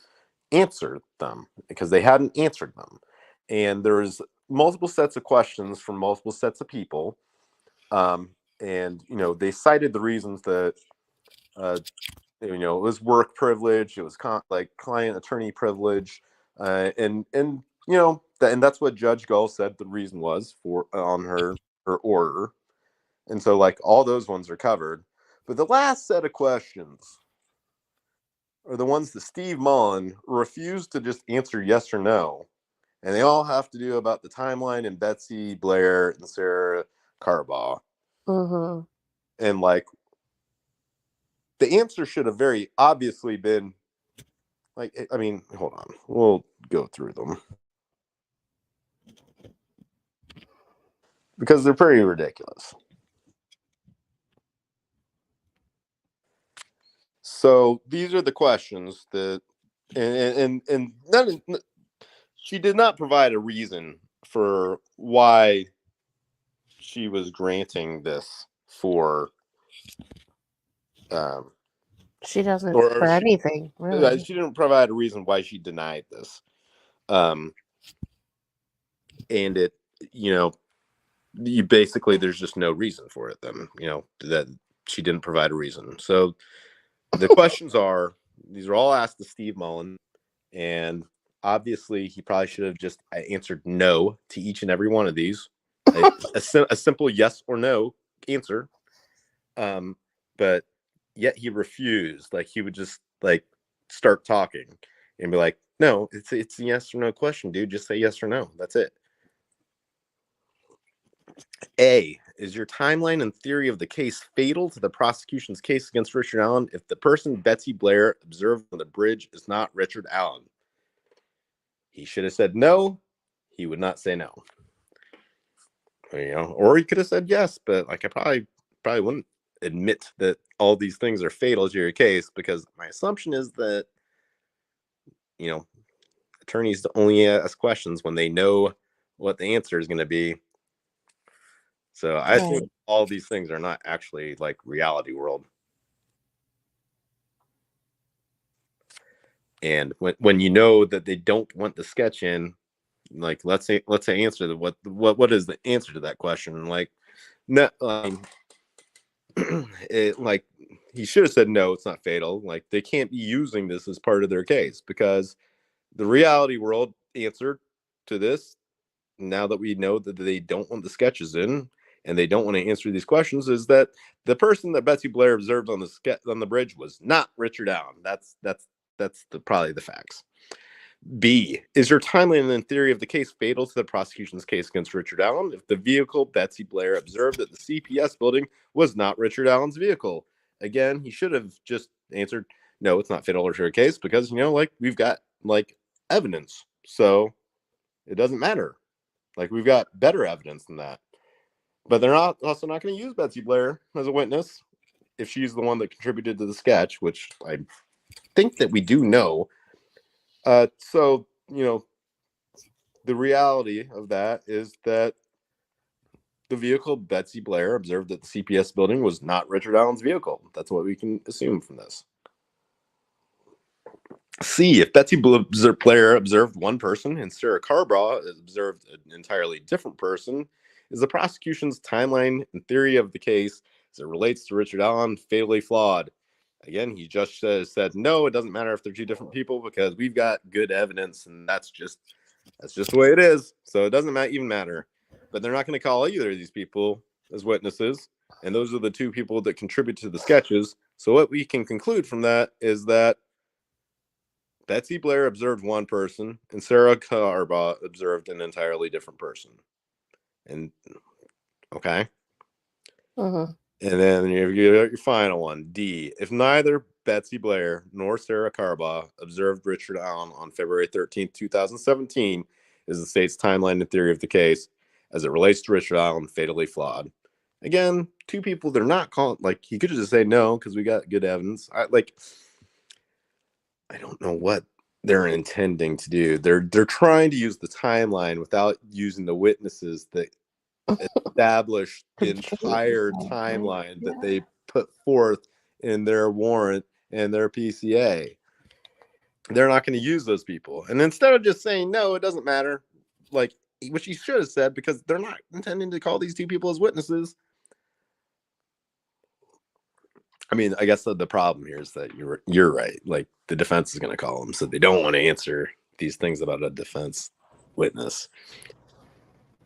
answer them because they hadn't answered them, and there's multiple sets of questions from multiple sets of people, and you know they cited the reasons that you know it was work privilege, it was like client attorney privilege, and you know and that's what Judge Gull said the reason was for on her order, and so like all those ones are covered, but the last set of questions are the ones that Steve Mullen refused to just answer yes or no, and they all have to do about the timeline and Betsy Blair and Sarah Carbaugh. Mhm. And like the answer should have very obviously been like, I mean, hold on, we'll go through them because they're pretty ridiculous. So these are the questions that, and none, she did not provide a reason for why she was granting this for, um, She doesn't or for anything, really. she didn't provide a reason why she denied this, um, and it, you know, you basically there's just no reason for it. Then you know that she didn't provide a reason. So the questions are, these are all asked to Steve Mullen, and obviously he probably should have just answered no to each and every one of these, a simple yes or no answer. But yet he refused. Like he would just like start talking and be like, "No, it's a yes or no question, dude. Just say yes or no. That's it." A, is your timeline and theory of the case fatal to the prosecution's case against Richard Allen if the person Betsy Blair observed on the bridge is not Richard Allen? He should have said no. He would not say no. You know, or he could have said yes, but like I probably wouldn't admit that all these things are fatal to your case, because my assumption is that, you know, attorneys only ask questions when they know what the answer is going to be. So I think Right. all these things are not actually like reality world. And when you know that they don't want the sketch in, like let's say answer the what is the answer to that question? Like no, it, like he should have said no, it's not fatal. Like they can't be using this as part of their case, because the reality world answer to this, now that we know that they don't want the sketches in and they don't want to answer these questions, is that the person that Betsy Blair observed on the bridge was not Richard Allen. That's probably the facts. B, is your timeline and theory of the case fatal to the prosecution's case against Richard Allen if the vehicle Betsy Blair observed at the CPS building was not Richard Allen's vehicle? Again, he should have just answered no, it's not fatal to her case, because, you know, like we've got like evidence, so it doesn't matter. Like we've got better evidence than that. But they're also not going to use Betsy Blair as a witness if she's the one that contributed to the sketch, which I think that we do know. So, you know, the reality of that is that the vehicle Betsy Blair observed at the CPS building was not Richard Allen's vehicle. That's what we can assume from this. C, if Betsy Blair observed one person and Sarah Carbaugh observed an entirely different person, is the prosecution's timeline and theory of the case as it relates to Richard Allen fatally flawed? Again, he just said no, it doesn't matter if they're two different people because we've got good evidence, and that's just the way it is. So it doesn't even matter. But they're not going to call either of these people as witnesses, and those are the two people that contribute to the sketches. So what we can conclude from that is that Betsy Blair observed one person and Sarah Carbaugh observed an entirely different person. And okay. Mm-hmm. And then you get your final one, D. If neither Betsy Blair nor Sarah Carbaugh observed Richard Allen on February 13th, 2017, is the state's timeline and theory of the case as it relates to Richard Allen fatally flawed. Again, two people that are not calling, like, he could just say no because we got good evidence. I don't know what they're intending to do. They're trying to use the timeline without using the witnesses that establish the entire timeline that they put forth in their warrant and their PCA. They're not going to use those people. And instead of just saying, no, it doesn't matter, like, which he should have said, because they're not intending to call these two people as witnesses. I mean, I guess the problem here is that you're right. Like, the defense is going to call them, so they don't want to answer these things about a defense witness.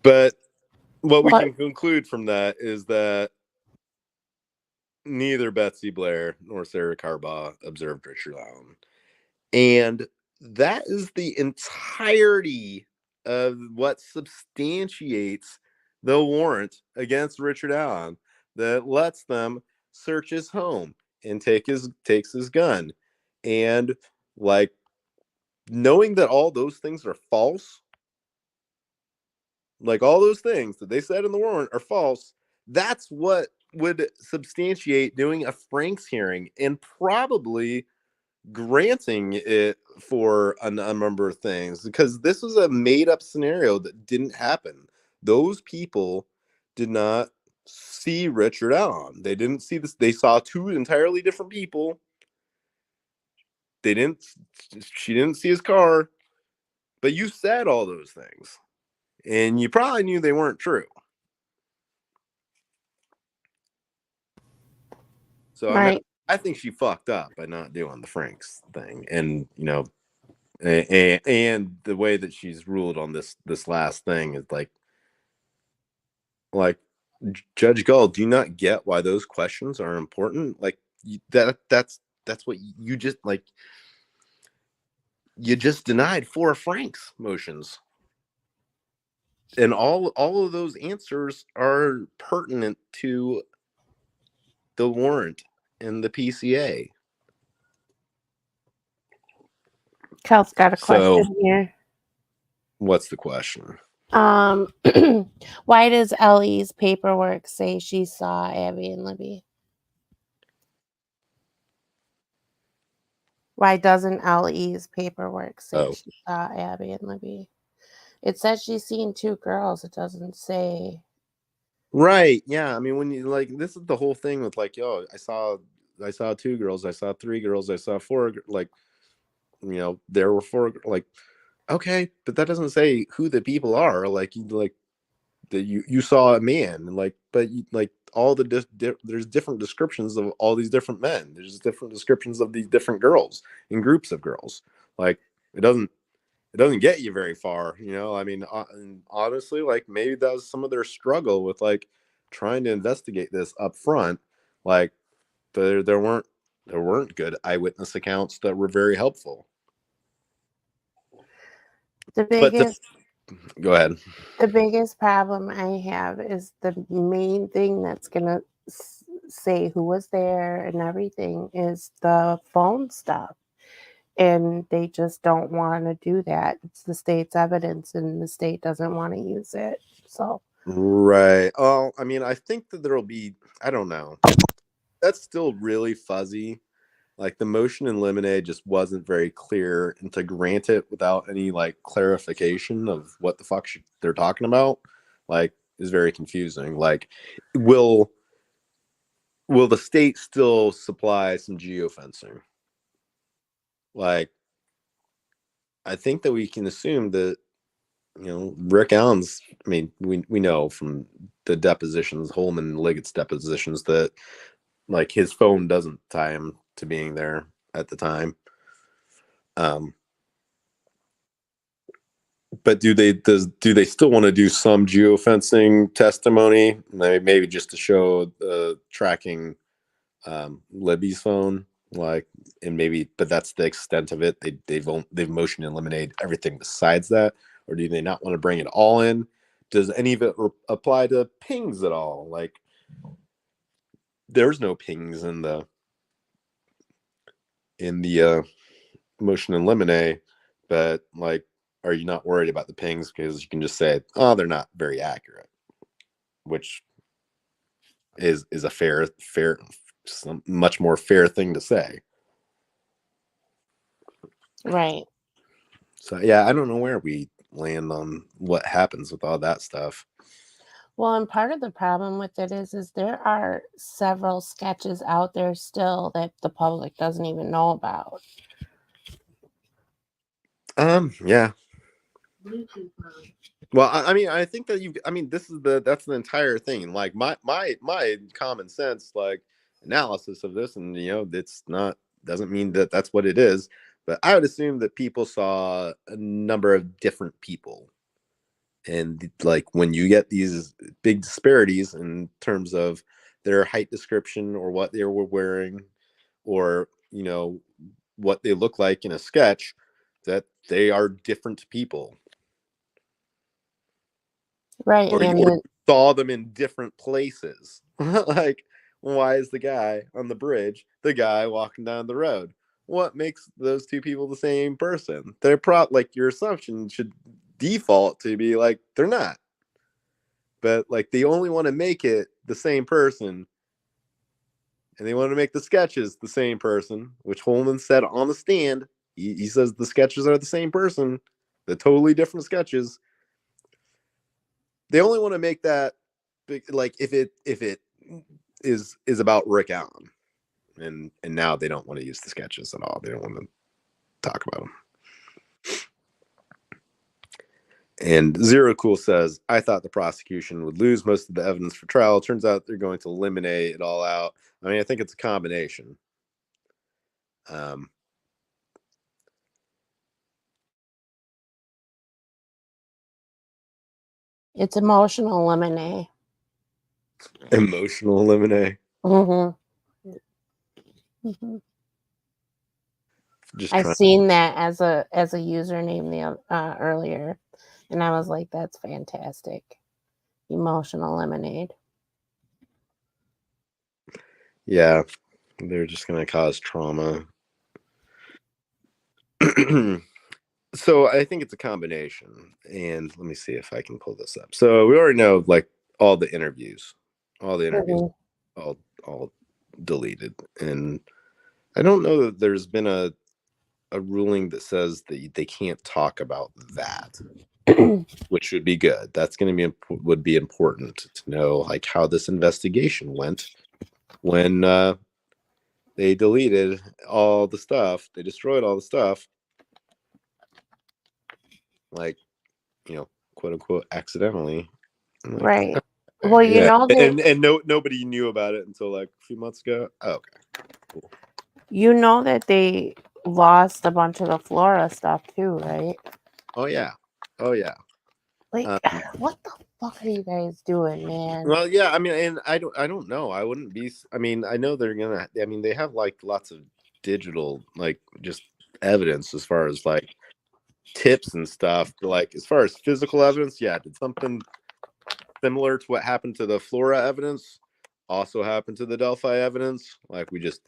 But what we can conclude from that is that neither Betsy Blair nor Sarah Carbaugh observed Richard Allen. And that is the entirety of what substantiates the warrant against Richard Allen that lets them search his home and takes his gun. And like, knowing that all those things are false, like all those things that they said in the warrant are false, that's what would substantiate doing a Franks hearing and probably granting it for a number of things, because this was a made up scenario that didn't happen. Those people did not see Richard Allen. They didn't see this. They saw two entirely different people. She didn't see his car, but you said all those things and you probably knew they weren't true. So right. I think she fucked up by not doing the Franks thing. And, you know, and the way that she's ruled on this last thing is like Judge Gull, do you not get why those questions are important? Like, that's what you just, like, you just denied 4 Franks motions, and all of those answers are pertinent to the warrant and the PCA. Kel's got a question here. What's the question? Why does Ellie's paperwork say she saw Abby and Libby? Why doesn't Ellie's paperwork say she saw Abby and Libby? It says she's seen 2 girls. It doesn't say. Right. Yeah. I mean, when you, like, this is the whole thing with, like, yo, I saw 2 girls. I saw 3 girls. I saw 4. Like, you know, there were 4. Like, okay, but that doesn't say who the people are. Like, you saw a man, like, but like all the there's different descriptions of all these different men. There's different descriptions of these different girls and groups of girls. Like, it doesn't get you very far, you know. I mean, honestly, like, maybe that was some of their struggle with, like, trying to investigate this up front. Like, there weren't good eyewitness accounts that were very helpful. The biggest go ahead. The biggest problem I have is the main thing that's gonna say who was there and everything is the phone stuff. And they just don't want to do that. It's the state's evidence and the state doesn't want to use it. So right. Oh, I mean, I think that there'll be, I don't know. That's still really fuzzy. Like, the motion in limine just wasn't very clear, and to grant it without any, like, clarification of what the fuck they're talking about, like, is very confusing. Like, will the state still supply some geofencing? Like, I think that we can assume that, you know, Rick Allen's, I mean, we know from the depositions, Holman and Liggett's depositions, that, like, his phone doesn't tie him to being there at the time. But do they still want to do some geofencing testimony? Maybe just to show tracking Libby's phone, like, and maybe, but that's the extent of it. They've motion eliminated everything besides that, or do they not want to bring it all in? Does any of it apply to pings at all? Like, there's no pings in the motion eliminate, but like, are you not worried about the pings because you can just say, oh, they're not very accurate, which is a fair, much more fair thing to say. Right. So yeah, I don't know where we land on what happens with all that stuff. Well, and part of the problem with it is there are several sketches out there still that the public doesn't even know about. Yeah. Well, I mean, I think that that's the entire thing. Like my common sense, like, analysis of this, and it's not, doesn't mean that that's what it is, but I would assume that people saw a number of different people, and like when you get these big disparities in terms of their height description or what they were wearing, or what they look like in a sketch, that they are different people. Right. Or you saw them in different places. Like, why is the guy on the bridge the guy walking down the road? What makes those two people the same person? They're like, your assumption should default to be like they're not. But like, they only want to make it the same person, and they want to make the sketches the same person, which Holman said on the stand. He says the sketches are the same person, the totally different sketches. They only want to make that big, like, if it is about Rick Allen, and now they don't want to use the sketches at all. They don't want to talk about them. And Zero Cool says, I thought the prosecution would lose most of the evidence for trial. Turns out they're going to eliminate it all out. I mean, I think it's a combination. It's emotional eliminate. Emotional eliminate. Mm-hmm. I seen that as a username earlier, and I was like, that's fantastic. Emotional lemonade. Yeah, they're just gonna cause trauma. So I think it's a combination, and let me see if I can pull this up. So we already know, like, all the interviews, all deleted, and I don't know that there's been a ruling that says that they can't talk about that, which would be good. That's going to would be important to know, like, how this investigation went when they deleted all the stuff, they destroyed all the stuff, like, quote unquote, accidentally. Like, right. Well, yeah. And nobody knew about it until like a few months ago. Oh, okay, cool. You know that they lost a bunch of the Flora stuff too, right? Oh yeah. Like, what the fuck are you guys doing, man? Well, yeah, I mean, and I don't know. I wouldn't be. I mean, I know they're gonna. I mean, they have like lots of digital, like, just evidence as far as like tips and stuff. But like, as far as physical evidence, yeah, did something similar to what happened to the Flora evidence also happen to the Delphi evidence? Like, we just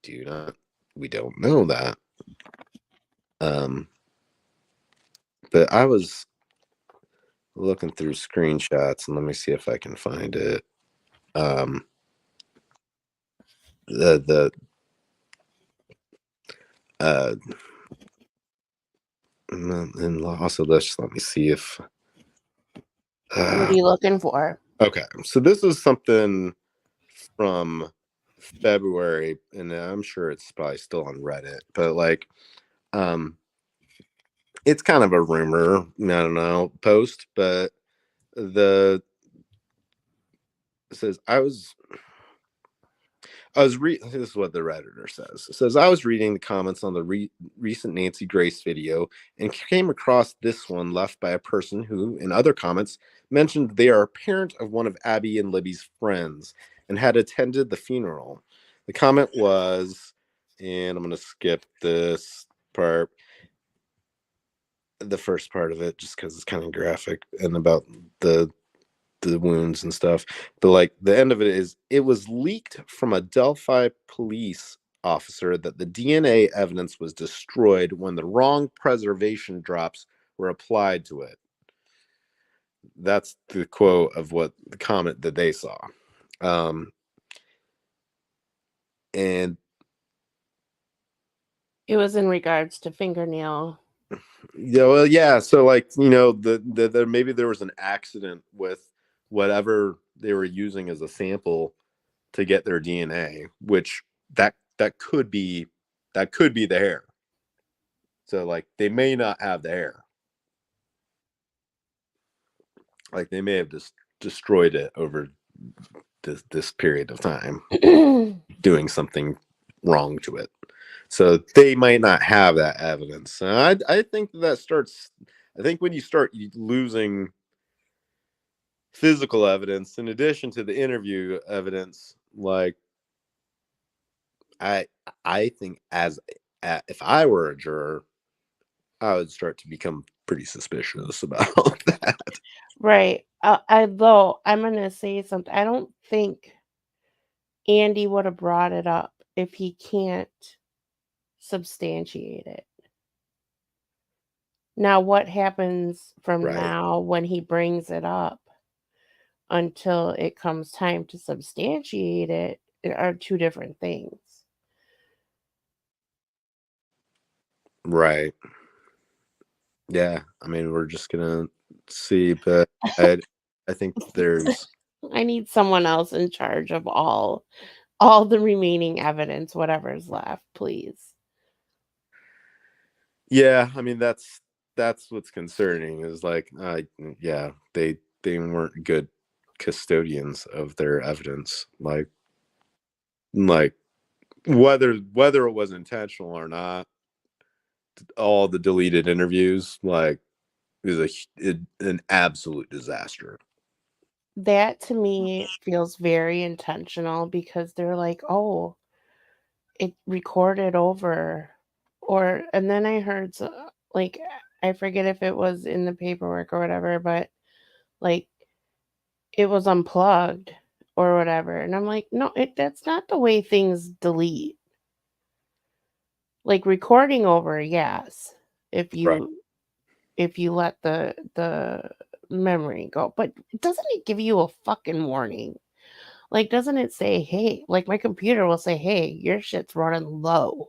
we don't know that. But I was looking through screenshots, and let me see if I can find it. And also, let me see if What are you looking for? Okay, so this is something from February, and I'm sure it's probably still on Reddit, but like, it's kind of a rumor, I don't know, post, but it says, This is what the Redditor says. It says, I was reading the comments on the recent Nancy Grace video and came across this one left by a person who, in other comments, mentioned they are a parent of one of Abby and Libby's friends and had attended the funeral. The comment was, and I'm going to skip this part, the first part of it, just because it's kind of graphic and about the wounds and stuff. But like the end of it is, it was leaked from a Delphi police officer that the DNA evidence was destroyed when the wrong preservation drops were applied to it. That's the quote of what the comment that they saw. And it was in regards to fingernail. yeah, well, yeah. So like, you know, the maybe there was an accident with whatever they were using as a sample to get their DNA, which that could be the hair. So like they may not have the hair. Like they may have just destroyed it over this period of time, doing something wrong to it. So they might not have that evidence. And I think that starts. I think when you start losing physical evidence in addition to the interview evidence, like I think if I were a juror, I would start to become pretty suspicious about that. Right. Though I'm gonna say something. I don't think Andy would have brought it up if he can't substantiate it. Now, what happens from Right. now when he brings it up until it comes time to substantiate it are two different things. Right. Yeah. I mean, we're just gonna see, but I think there's I need someone else in charge of all the remaining evidence, whatever's left, please. yeah, I mean that's what's concerning is like yeah, they weren't good custodians of their evidence. Like whether it was intentional or not, all the deleted interviews like is an absolute disaster. That to me feels very intentional because they're like, "Oh, it recorded over," and then I heard like I forget if it was in the paperwork or whatever, but like it was unplugged or whatever, and I'm like, "No, that's not the way things delete." Like recording over, yes, if Right. you let the memory go, but doesn't it give you a fucking warning? Like, doesn't it say, "Hey," like my computer will say, "Hey, your shit's running low."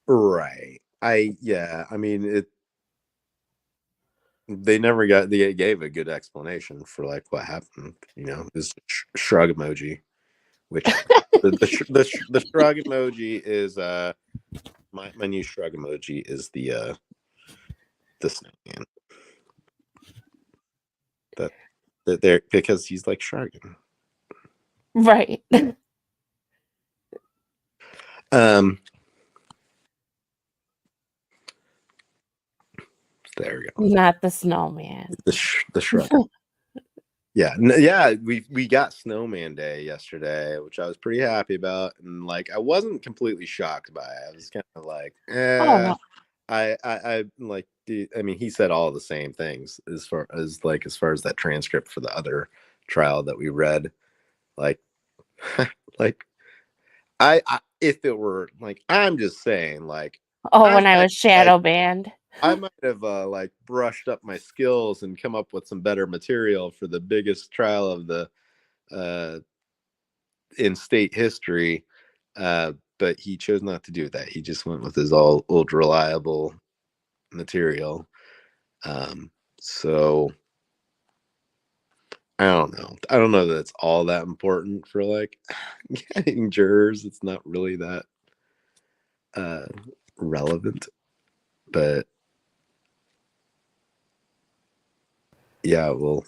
Right. I mean they gave a good explanation for like what happened, you know, is shrug emoji, which the shrug emoji is my new shrug emoji is the snowman. That there because he's like shrugging. Right. Um there we go. Not the snowman. The shrug. Yeah, yeah, we got Snowman Day yesterday, which I was pretty happy about, and like I wasn't completely shocked by it. I was kind of like, Oh, no. I like. I mean, he said all the same things as far as that transcript for the other trial that we read. Like, like I if it were like, I'm just saying, like, Oh, I when I might was shadow banned. I might have like brushed up my skills and come up with some better material for the biggest trial of the uh in state history, but he chose not to do that. He just went with his old reliable material. So I don't know. I don't know that it's all that important for like getting jurors. It's not really that uh, relevant, but yeah, well,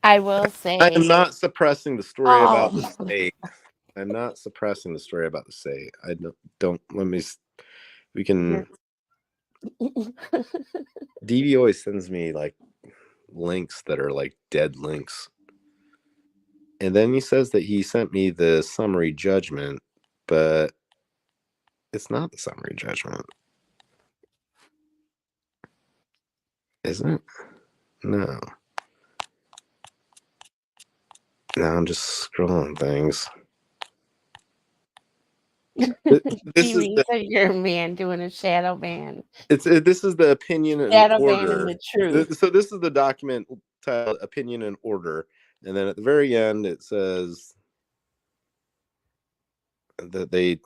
I will I say, am not suppressing the story about the oh, state. I'm not suppressing the story about the state. I don't let me. We can. DB always sends me like links that are like dead links. And then he says that he sent me the summary judgment, but it's not the summary judgment. Is it? No. Now I'm just scrolling things. This is TV, so you're a man doing a shadow ban. this is the opinion and Shadow ban in order. the truth. So this is the document titled opinion and order, and then at the very end it says that they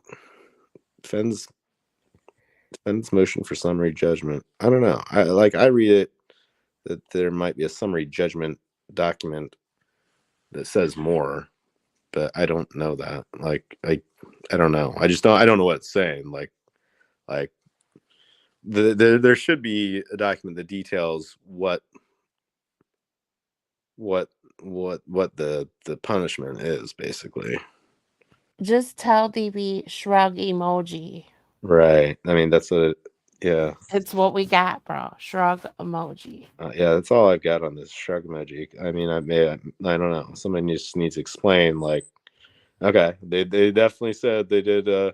defends motion for summary judgment. I don't know. I read it that there might be a summary judgment document that says more, but I don't know that. Like I don't know. I don't know what it's saying. Like there should be a document that details what the punishment is, basically. Just tell DB shrug emoji. Right. I mean, that's yeah. It's what we got, bro. Shrug emoji. Yeah, that's all I've got on this shrug emoji. I mean, I don't know. Somebody just needs to explain. Like, okay, they definitely said they did a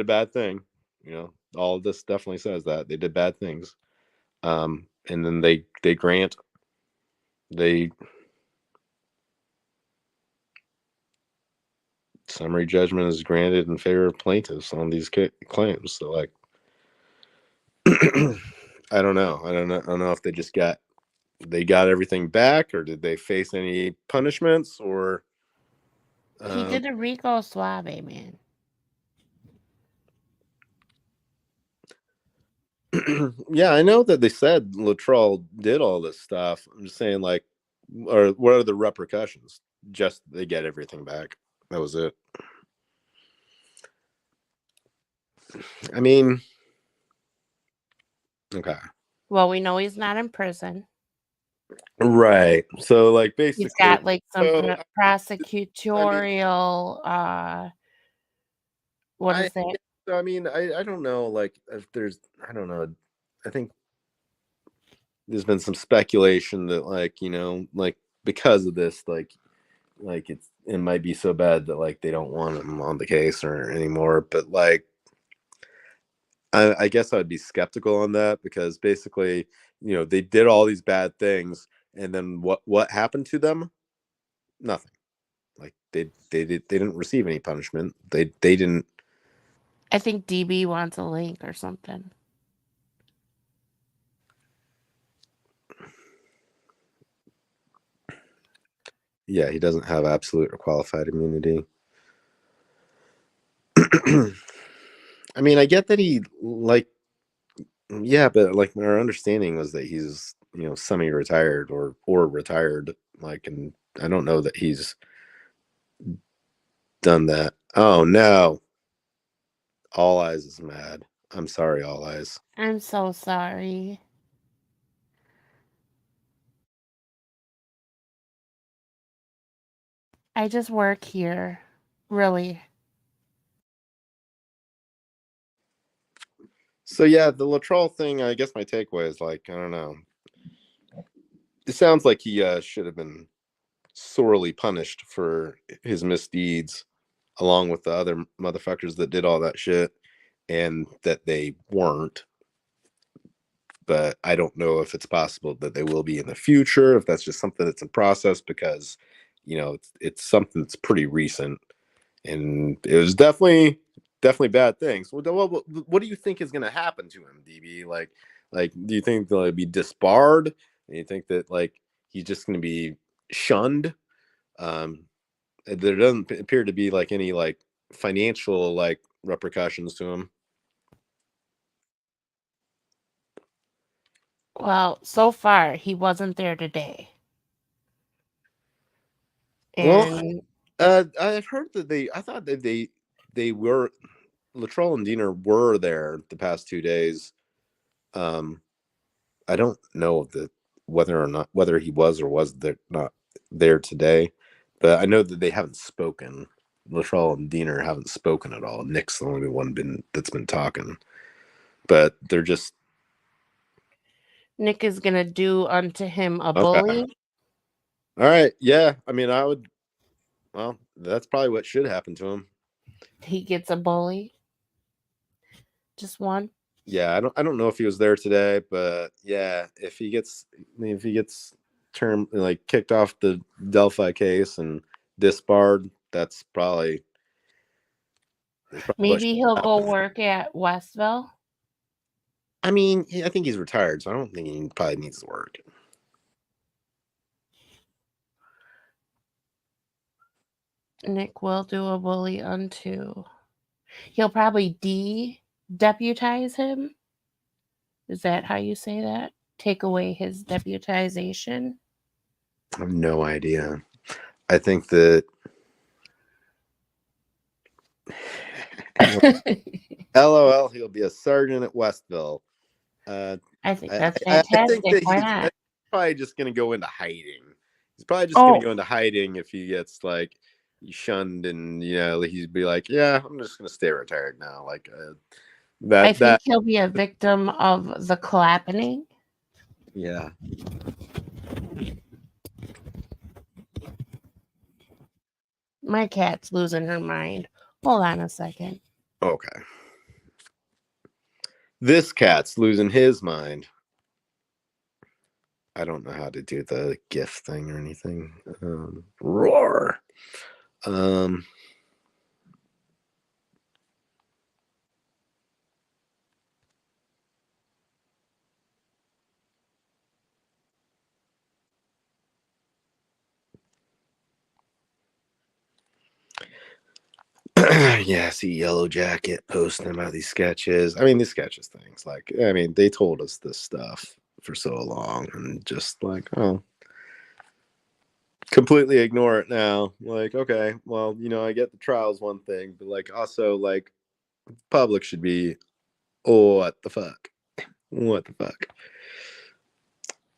bad thing. You know, all of this definitely says that they did bad things. And then they grant they summary judgment is granted in favor of plaintiffs on these claims. So like, I don't know. I don't know if they got everything back, or did they face any punishments, or He did a Rico Suave, man. Yeah, I know that they said Latrell did all this stuff. I'm just saying, like, or what are the repercussions? Just they get everything back. That was it. I mean, okay. Well, we know he's not in prison. Right. So, like, basically, He's got like some so, prosecutorial. What is that? I mean, I don't know. Like, if there's, I don't know. I think there's been some speculation that, like, like because of this, like it might be so bad that like they don't want him on the case or anymore. But like, I guess I'd be skeptical on that, because basically, they did all these bad things, and then what happened to them? Nothing. Like they didn't receive any punishment. They didn't. I think DB wants a link or something. Yeah, he doesn't have absolute or qualified immunity. I mean, I get that he yeah, but like our understanding was that he's semi-retired or retired. Like, and I don't know that he's done that. Oh no, All Eyes is mad. I'm sorry, All Eyes. I'm so sorry. I just work here. Really. So yeah, the Latrell thing, I guess my takeaway is like, I don't know. It sounds like he should have been sorely punished for his misdeeds, along with the other motherfuckers that did all that shit, and that they weren't. But I don't know if it's possible that they will be in the future, if that's just something that's in process, because it's something that's pretty recent, and it was definitely bad things. Well, what do you think is going to happen to him, DB? Like, do you think they'll be disbarred? Do you think that like he's just going to be shunned? There doesn't appear to be like any like financial like repercussions to him. Well, so far he wasn't there today. Well, And I've heard that I thought that they were Latrell and Diener were there the past 2 days. I don't know whether he was or was there not there today, but I know that they haven't spoken. Latrell and Diener haven't spoken at all. Nick's the only one that's been talking, but they're just Nick is gonna do unto him a okay. bully. All right, yeah. I mean, I would. Well, that's probably what should happen to him. He gets a bully. Just one. Yeah, I don't know if he was there today, but yeah, if he gets term like kicked off the Delphi case and disbarred, that's probably what Maybe should he'll go happen. work at Westville. I mean, I think he's retired, so I don't think he probably needs to work. Nick will do a bully unto. He'll probably deputize him. Is that how you say that? Take away his deputization. I have no idea. I think that LOL, he'll be a sergeant at Westville. I think I, that's I think fantastic. that Why he's not? probably just going to go into hiding. He's probably just going Oh, to go into hiding if he gets like shunned, and he'd be like, "Yeah, I'm just going to stay retired now." Like I think that. he'll be a victim of the clapping. Yeah. My cat's losing her mind. Hold on a second. Okay. This cat's losing his mind. I don't know how to do the GIF thing or anything. Roar. Yeah, I see Yellow Jacket posting about these sketches. I mean, these sketches things. Like, I mean, they told us this stuff for so long, and just like, oh, completely ignore it now. Like, okay, well, I get the trial's one thing, but like, also, like, public should be, oh, what the fuck? What the fuck?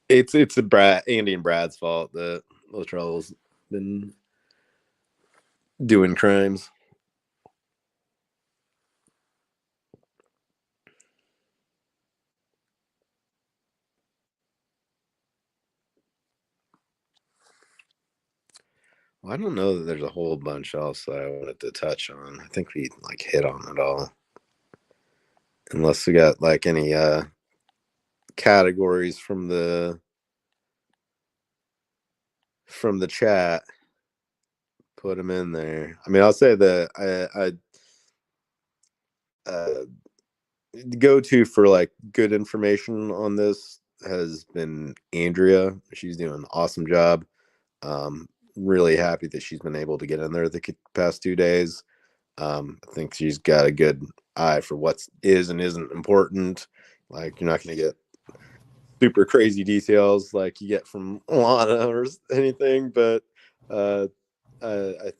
It's Andy and Brad's fault that Latrell's been doing crimes. Well, I don't know that there's a whole bunch else that I wanted to touch on. I think we like hit on it all. Unless we got like any categories from the chat, put them in there. I mean, I'll say that I go to for like good information on this has been Andrea. She's doing an awesome job. Really happy that she's been able to get in there the past 2 days. I think she's got a good eye for what is and isn't important. Like, you're not going to get super crazy details like you get from Lana or anything, but I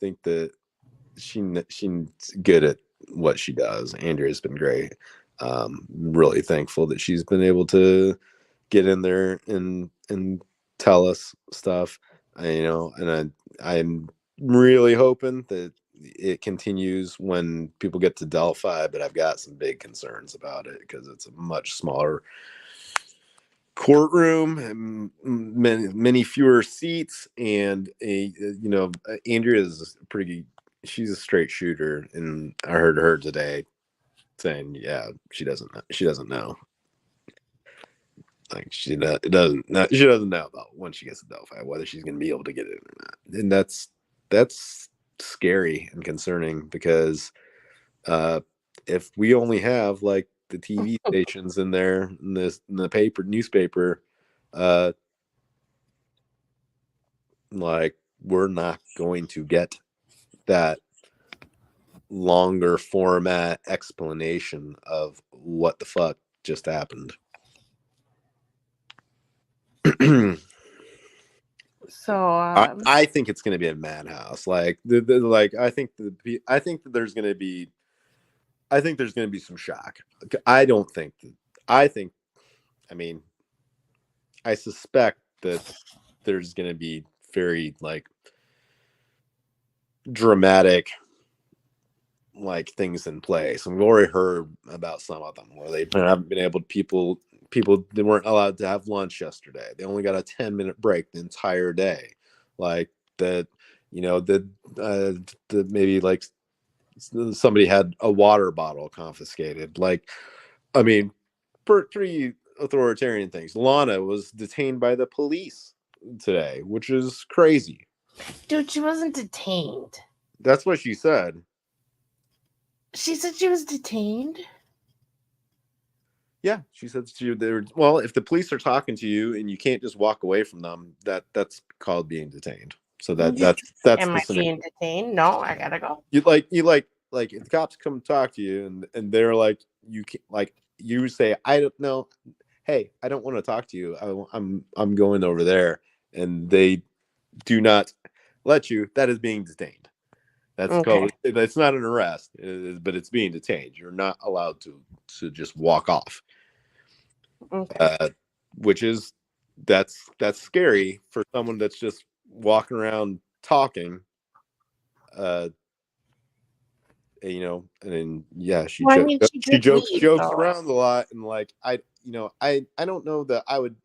think that she's good at what she does. Andrea's been great. Really thankful that she's been able to get in there and tell us stuff. And I'm really hoping that it continues when people get to Delphi, but I've got some big concerns about it because it's a much smaller courtroom and many fewer seats, and Andrea is she's a straight shooter, and I heard her today saying, yeah, she doesn't know, like she doesn't know about when she gets to Delphi whether she's going to be able to get it or not, and that's scary and concerning because if we only have like the TV stations in there in the newspaper, like we're not going to get that longer format explanation of what the fuck just happened. So I think it's going to be a madhouse. Like I think that there's going to be some shock. I don't think that. I mean, I suspect that there's going to be very like dramatic like things in place. And we've already heard about some of them where they haven't been able to people they weren't allowed to have lunch yesterday. They only got a 10-minute break the entire day. Like that, you know, the maybe like somebody had a water bottle confiscated. Like, I mean, pretty authoritarian things. Lana was detained by the police today, which is crazy. Dude, she wasn't detained. That's what she said. She said she was detained? Yeah, she said to you there. Well, if the police are talking to you and you can't just walk away from them, that's called being detained. So that's Am the I scenario. being detained? No, I gotta go. You like if the cops come talk to you and they're like you can like you say I don't know, hey, I don't want to talk to you. I'm going over there, and they do not let you. That is being detained. That's Okay. called. That's not an arrest, but it's being detained. You're not allowed to just walk off. Okay. Which is that's scary for someone that's just walking around talking. You know, and then yeah, she Well, I mean, she did jokes leave, jokes though. around a lot, and like I don't know that I would.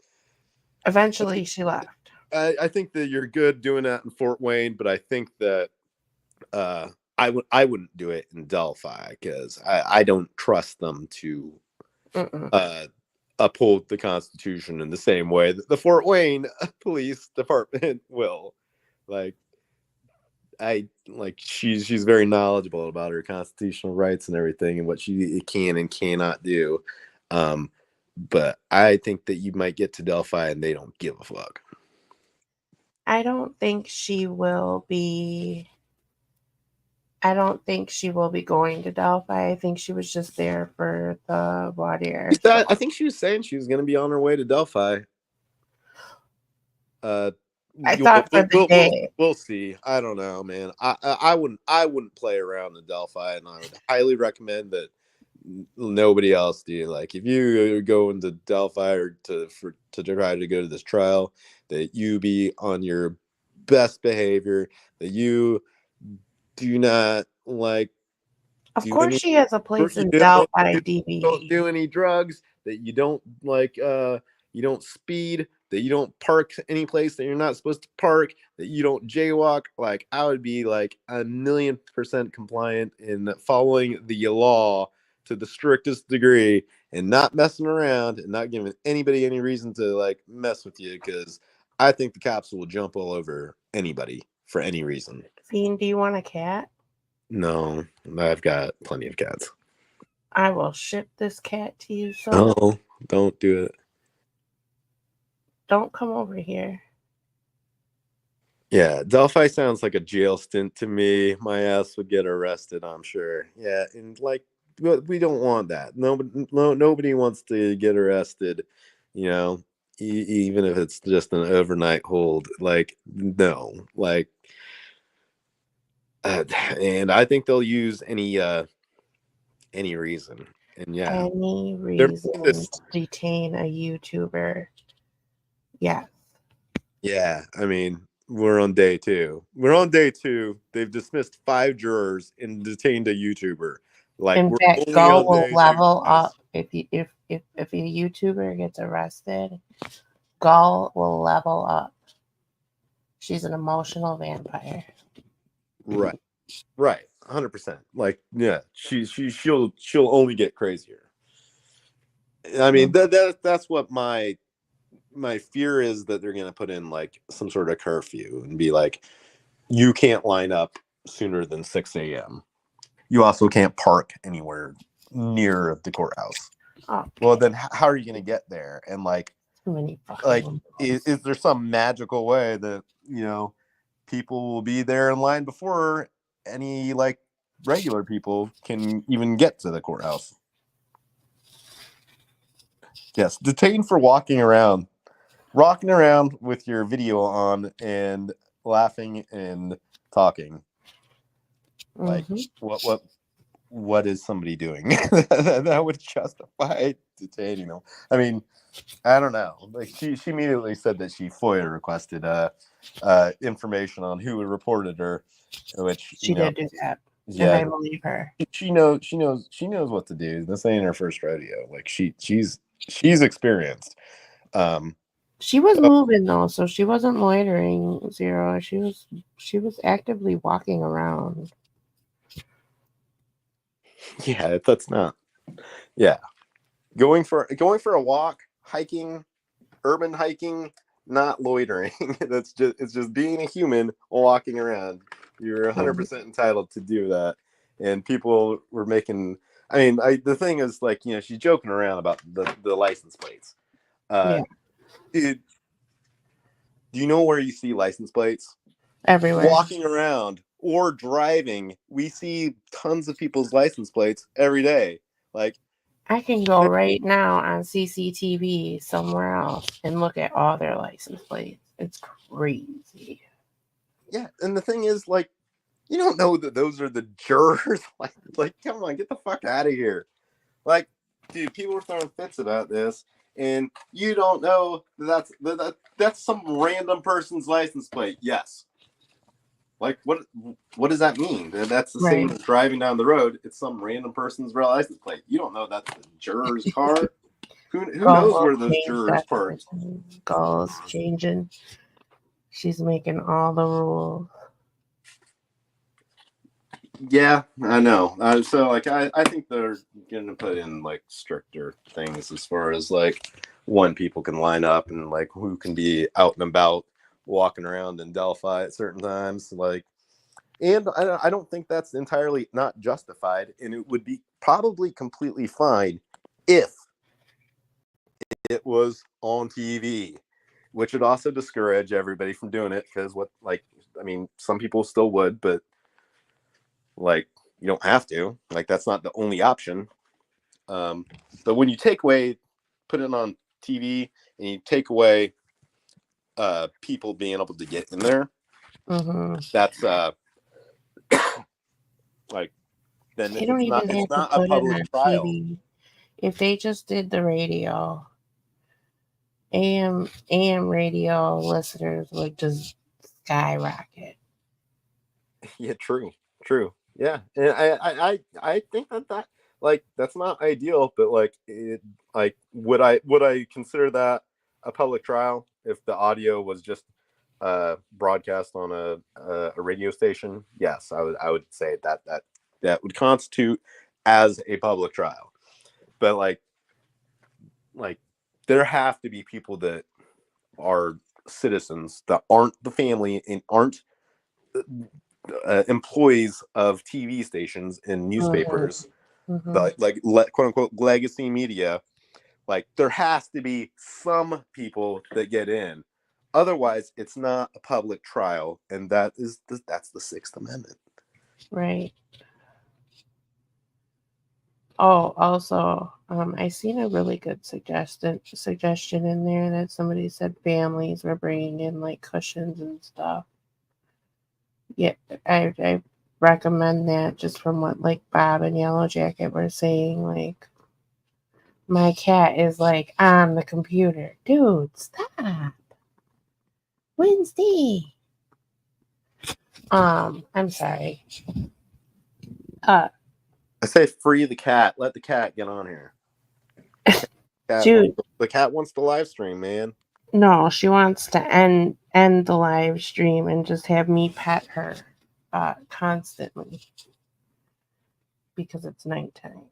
Eventually, she left. I think that you're good doing that in Fort Wayne, but I think that I wouldn't do it in Delphi because I don't trust them to uphold the Constitution in the same way that the Fort Wayne Police Department will. Like she's very knowledgeable about her constitutional rights and everything and what she can and cannot do. But I think that you might get to Delphi and they don't give a fuck. I don't think she will be. I don't think she will be going to Delphi. I think she was just there for the water. I think she was saying she was going to be on her way to Delphi. I thought for the day. We'll see. I don't know, man. I wouldn't play around in Delphi, and I would highly recommend that nobody else do. Like if you go into Delphi or to try to go to this trial, that you be on your best behavior, that you do not like. Of course, she has a place in Delphi, DB. Don't do any drugs. That you don't like. You don't speed. That you don't park any place that you're not supposed to park. That you don't jaywalk. Like I would be like 1,000,000% compliant in following the law to the strictest degree and not messing around and not giving anybody any reason to like mess with you because I think the cops will jump all over anybody for any reason. Fiend, do you want a cat? No, I've got plenty of cats. I will ship this cat to you. So no, don't do it. Don't come over here. Yeah, Delphi sounds like a jail stint to me. My ass would get arrested, I'm sure. Yeah, and like we don't want that. Nobody wants to get arrested, you know, even if it's just an overnight hold. Like no, like, and I think they'll use any reason. And yeah, any reason to detain a YouTuber. Yes. Yeah, I mean, we're on day 2. They've dismissed 5 jurors and detained a YouTuber. Like, in fact, Go will level up if a YouTuber gets arrested. Go will level up. She's an emotional vampire. Right, 100%. Like, yeah, she'll only get crazier. I mean, that's what my fear is, that they're gonna put in like some sort of curfew and be like, you can't line up sooner than 6 a.m. You also can't park anywhere near the courthouse. Okay. Well, then how are you going to get there? And like is there some magical way that, you know, people will be there in line before any like regular people can even get to the courthouse? Yes, detained for walking around with your video on and laughing and talking. Like what what is somebody doing that would justify detaining them? I mean, I don't know. Like she immediately said that she FOIA requested information on who had reported her, which She did do that, and yeah, I believe her. she knows what to do. This ain't her first rodeo. Like she's experienced. She was moving though, so she wasn't loitering, Zero. She was actively walking around. Yeah, that's not. Yeah, going for a walk, hiking, urban hiking, not loitering. It's just being a human walking around. You're 100% entitled to do that. And people were making. I mean, the thing is, like, she's joking around about the license plates. Yeah, Dude, do you know where you see license plates? everywhere. Walking around or driving, we see tons of people's license plates every day. Like, I can go right now on CCTV somewhere else and look at all their license plates. It's crazy. yeah, and the thing is, like, you don't know that those are the jurors. like, come on, get the fuck out of here. Like, dude, people are throwing fits about this, and you don't know that's some random person's license plate. Yes. Like, what does that mean? That's the same as driving down the road. It's some random person's license plate. You don't know that's the juror's car. Who knows where those jurors parked? Gull's changing. She's making all the rules. Yeah, I know. So, like, I think they're going to put in, like, stricter things as far as, like, when people can line up and, like, who can be out and about walking around in Delphi at certain times. Like, and I don't think that's entirely not justified. And it would be probably completely fine if it was on TV, which would also discourage everybody from doing it. Because some people still would, but, like, you don't have to. Like, that's not the only option. But when you put it on TV, and you take away people being able to get in there, that's like, then they don't even have to put it on TV. If they just did the radio, AM radio listeners would just skyrocket. Yeah, true. Yeah, and I think that like, that's not ideal, but, like, would I consider that a public trial if the audio was just broadcast on a radio station? Yes, I would say that would constitute as a public trial. But, like there have to be people that are citizens that aren't the family and aren't employees of TV stations and newspapers, but, like, quote unquote legacy media. Like, there has to be some people that get in. Otherwise, it's not a public trial, and that's the Sixth Amendment. Right. Oh, also, I seen a really good suggestion in there that somebody said families were bringing in, like, cushions and stuff. Yeah, I recommend that, just from what, like, Bob and Yellow Jacket were saying. Like, my cat is, like, on the computer. Dude, stop. Wednesday. I'm sorry. I say free the cat. Let the cat get on here. Dude, the cat wants to live stream, man. No, she wants to end the live stream and just have me pet her constantly because it's nighttime.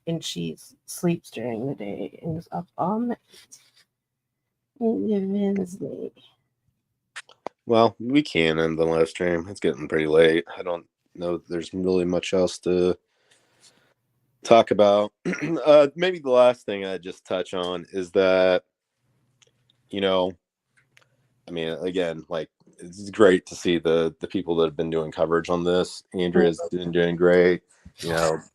And she sleeps during the day and is up all night. Wednesday. Well, we can end the live stream. It's getting pretty late. I don't know if there's really much else to talk about. Maybe the last thing I just touch on is that, I mean, again, like, it's great to see the people that have been doing coverage on this. Andrea's been doing great.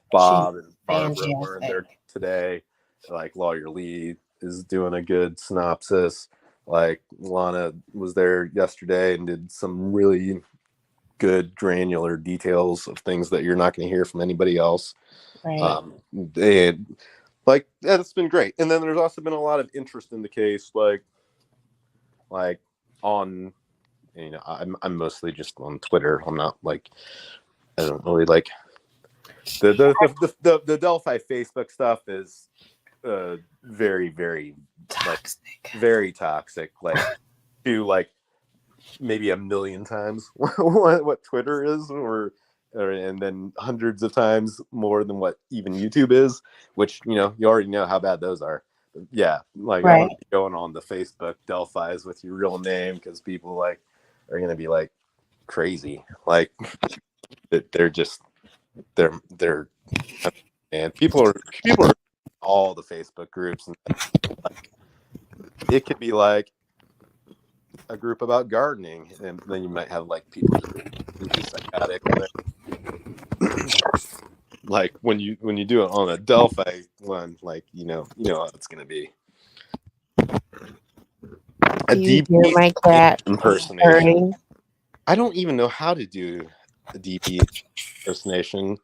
Bob and Barbara were in there today. Like, Lawyer Lee is doing a good synopsis. Like, Lana was there yesterday and did some really good granular details of things that you're not going to hear from anybody else. Right. And like that's been great. And then there's also been a lot of interest in the case, like on, you know, I'm mostly just on Twitter. I'm not like, I don't really like the Delphi Facebook stuff is very, very Toxic. like very toxic, like to like maybe a million times what Twitter is, or and then hundreds of times more than what even YouTube is, which, you know, you already know how bad those are. Yeah, like I Right. don't be going on the Facebook Delphi's with your real name because people like are gonna be like crazy, like they're just they're and people are all the Facebook groups, and like, it could be like a group about gardening, and then you might have like people completely psychotic. Like when you do it on a Delphi one, like you know how it's gonna be. A You hear DP my cat impersonation. purring? I don't even know how to do a DP impersonation.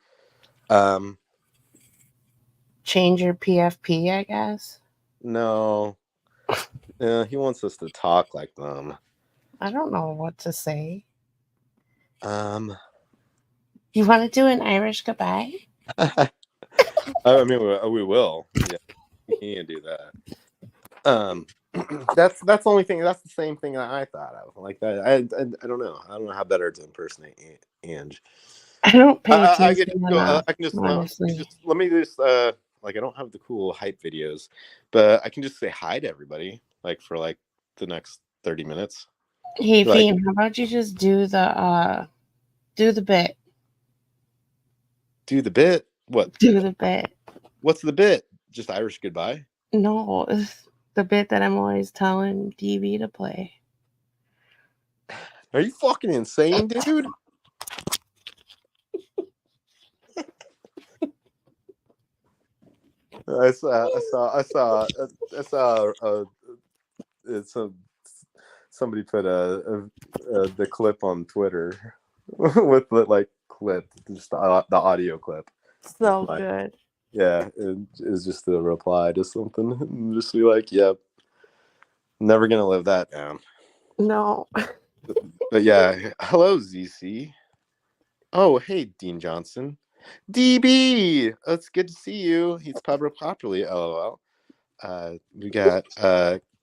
Change your PFP, I guess. No. He wants us to talk like them. I don't know what to say. You want to do an Irish goodbye? I mean, we will. Yeah, we can do that. That's the only thing. That's the same thing that I thought of. Like that. I don't know. I don't know how better to impersonate Ange. I don't pay attention. I can just let me just like I don't have the cool hype videos, but I can just say hi to everybody like for like the next 30 minutes. Hey, like, Fiend, how about you just do the bit? Do the bit? What? Do the bit. What's the bit? Just Irish goodbye? No, it's the bit that I'm always telling DB to play. Are you fucking insane, dude? I saw somebody put the clip on Twitter with the like clip, just the audio clip. So good. Yeah, it is just a reply to something, and just be like, "Yep, never gonna live that down." No. But yeah, hello ZC. Oh, hey Dean Johnson. DB, it's good to see you. He's probably properly. LOL. We got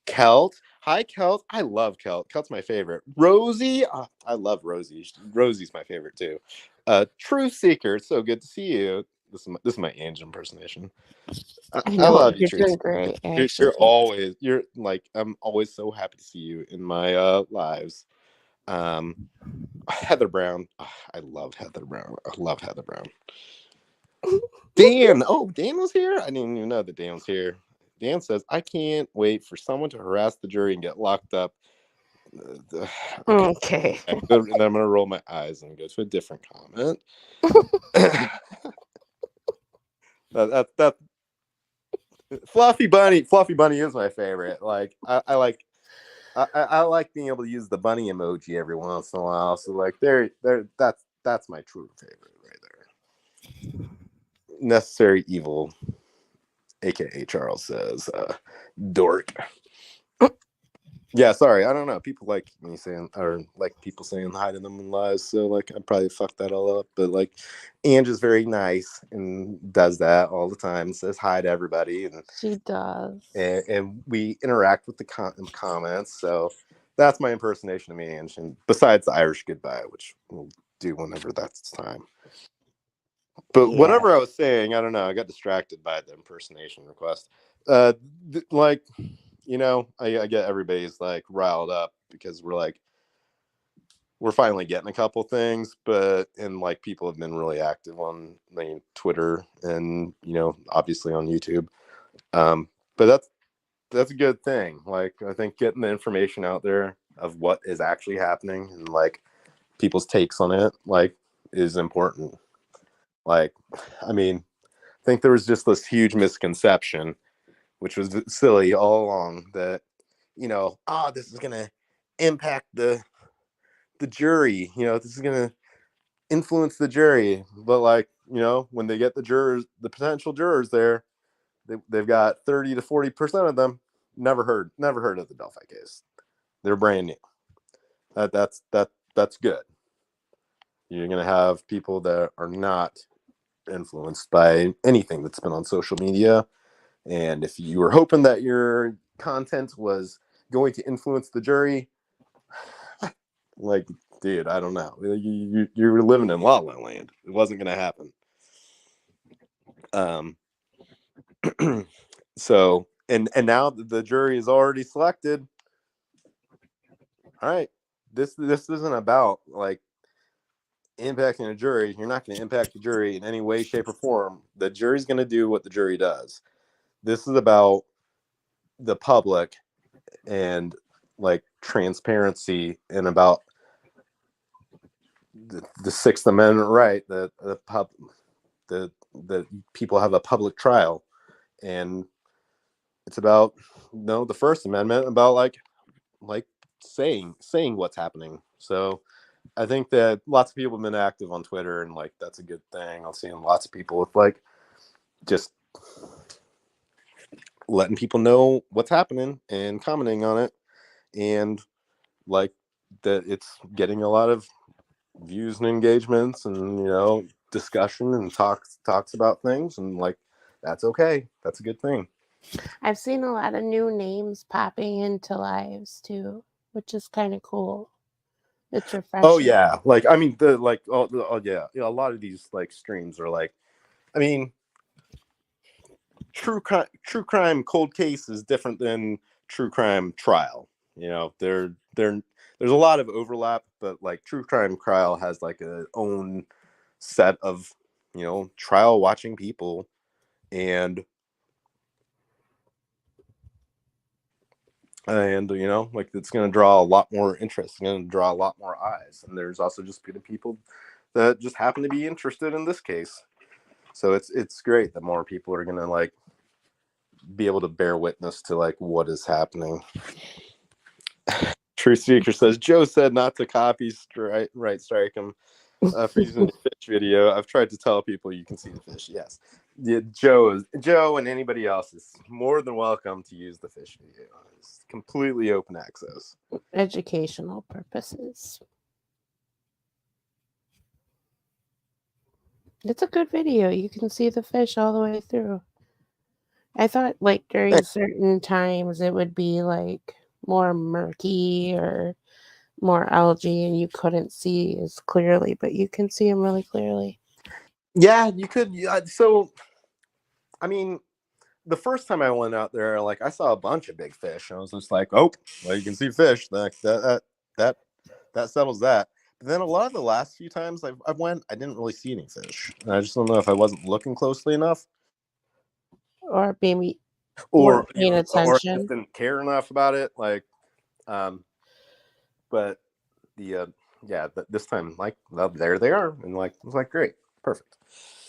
Kelt. Hi Kelt. I love Kelt. Kelt's my favorite. Rosie. I love Rosie. Rosie's my favorite too. Truth Seeker. It's so good to see you. This is my Ange impersonation. I love you, you're Truth. doing great. You're like, I'm always so happy to see you in my lives. Heather Brown. I love Heather Brown. Dan. Oh, Dan was here? I didn't even know that Dan was here. Dan says, I can't wait for someone to harass the jury and get locked up. Okay. And then I'm going to roll my eyes and go to a different comment. that Fluffy Bunny is my favorite. Like, I like being able to use the bunny emoji every once in a while. So like that's my true favorite right there. Necessary Evil, aka Charles says, dork. Yeah, sorry, I don't know. People like me saying, or like people saying hi to them in lives, so like I probably fucked that all up. But like, Ange is very nice and does that all the time. Says hi to everybody, and she does. And we interact with the comments. So that's my impersonation of Ange. And besides the Irish goodbye, which we'll do whenever that's time. But whatever I was saying, I don't know. I got distracted by the impersonation request. Like, you know, I get everybody's like riled up because we're finally getting a couple things, and like people have been really active on Twitter and, you know, obviously on YouTube. But that's a good thing. Like, I think getting the information out there of what is actually happening and like people's takes on it, like, is important. Like, I mean, I think there was just this huge misconception, which was silly all along, that, you know, this is gonna impact the the jury. This is gonna influence the jury. But like, when they get the potential jurors there, they've got 30 to 40% of them never heard of the Delphi case. They're brand new. That's good. You're gonna have people that are not influenced by anything that's been on social media. And if you were hoping that your content was going to influence the jury, like, dude, I don't know. You were living in La La Land. It wasn't going to happen. So, and now the jury is already selected. All right, this isn't about like impacting a jury. You're not going to impact the jury in any way, shape, or form. The jury's going to do what the jury does. This is about the public and like transparency, and about the Sixth Amendment right that the people have a public trial. And it's about the First Amendment, about like saying what's happening. So I think that lots of people have been active on Twitter, and like that's a good thing. I'm seeing lots of people with like just letting people know what's happening and commenting on it, and like that it's getting a lot of views and engagements, and discussion and talks about things, and like that's okay. That's a good thing. I've seen a lot of new names popping into lives too, which is kind of cool. It's refreshing. Oh yeah, like I mean yeah, a lot of these like streams are like, I mean, true crime cold case is different than true crime trial. There's a lot of overlap, but like true crime trial has like a own set of trial watching people, and like it's going to draw a lot more interest. It's going to draw a lot more eyes, and there's also just people that just happen to be interested in this case. So it's great that more people are going to like be able to bear witness to like what is happening. True Seeker says Joe said not to copy strike him for using the fish video. I've tried to tell people you can see the fish. Yes, yeah, Joe and anybody else is more than welcome to use the fish video. It's completely open access. Educational purposes. It's a good video. You can see the fish all the way through. I thought like during certain times it would be like more murky or more algae and you couldn't see as clearly, but you can see them really clearly. Yeah, you could. So, I mean, the first time I went out there, like I saw a bunch of big fish. I was just like, oh, well, you can see fish. That settles that. But then a lot of the last few times I went, I didn't really see any fish. And I just don't know if I wasn't looking closely enough, or maybe or paying or attention. just didn't care enough about it. Like, but this time, like, well, there they are, and like, it was like, great, perfect.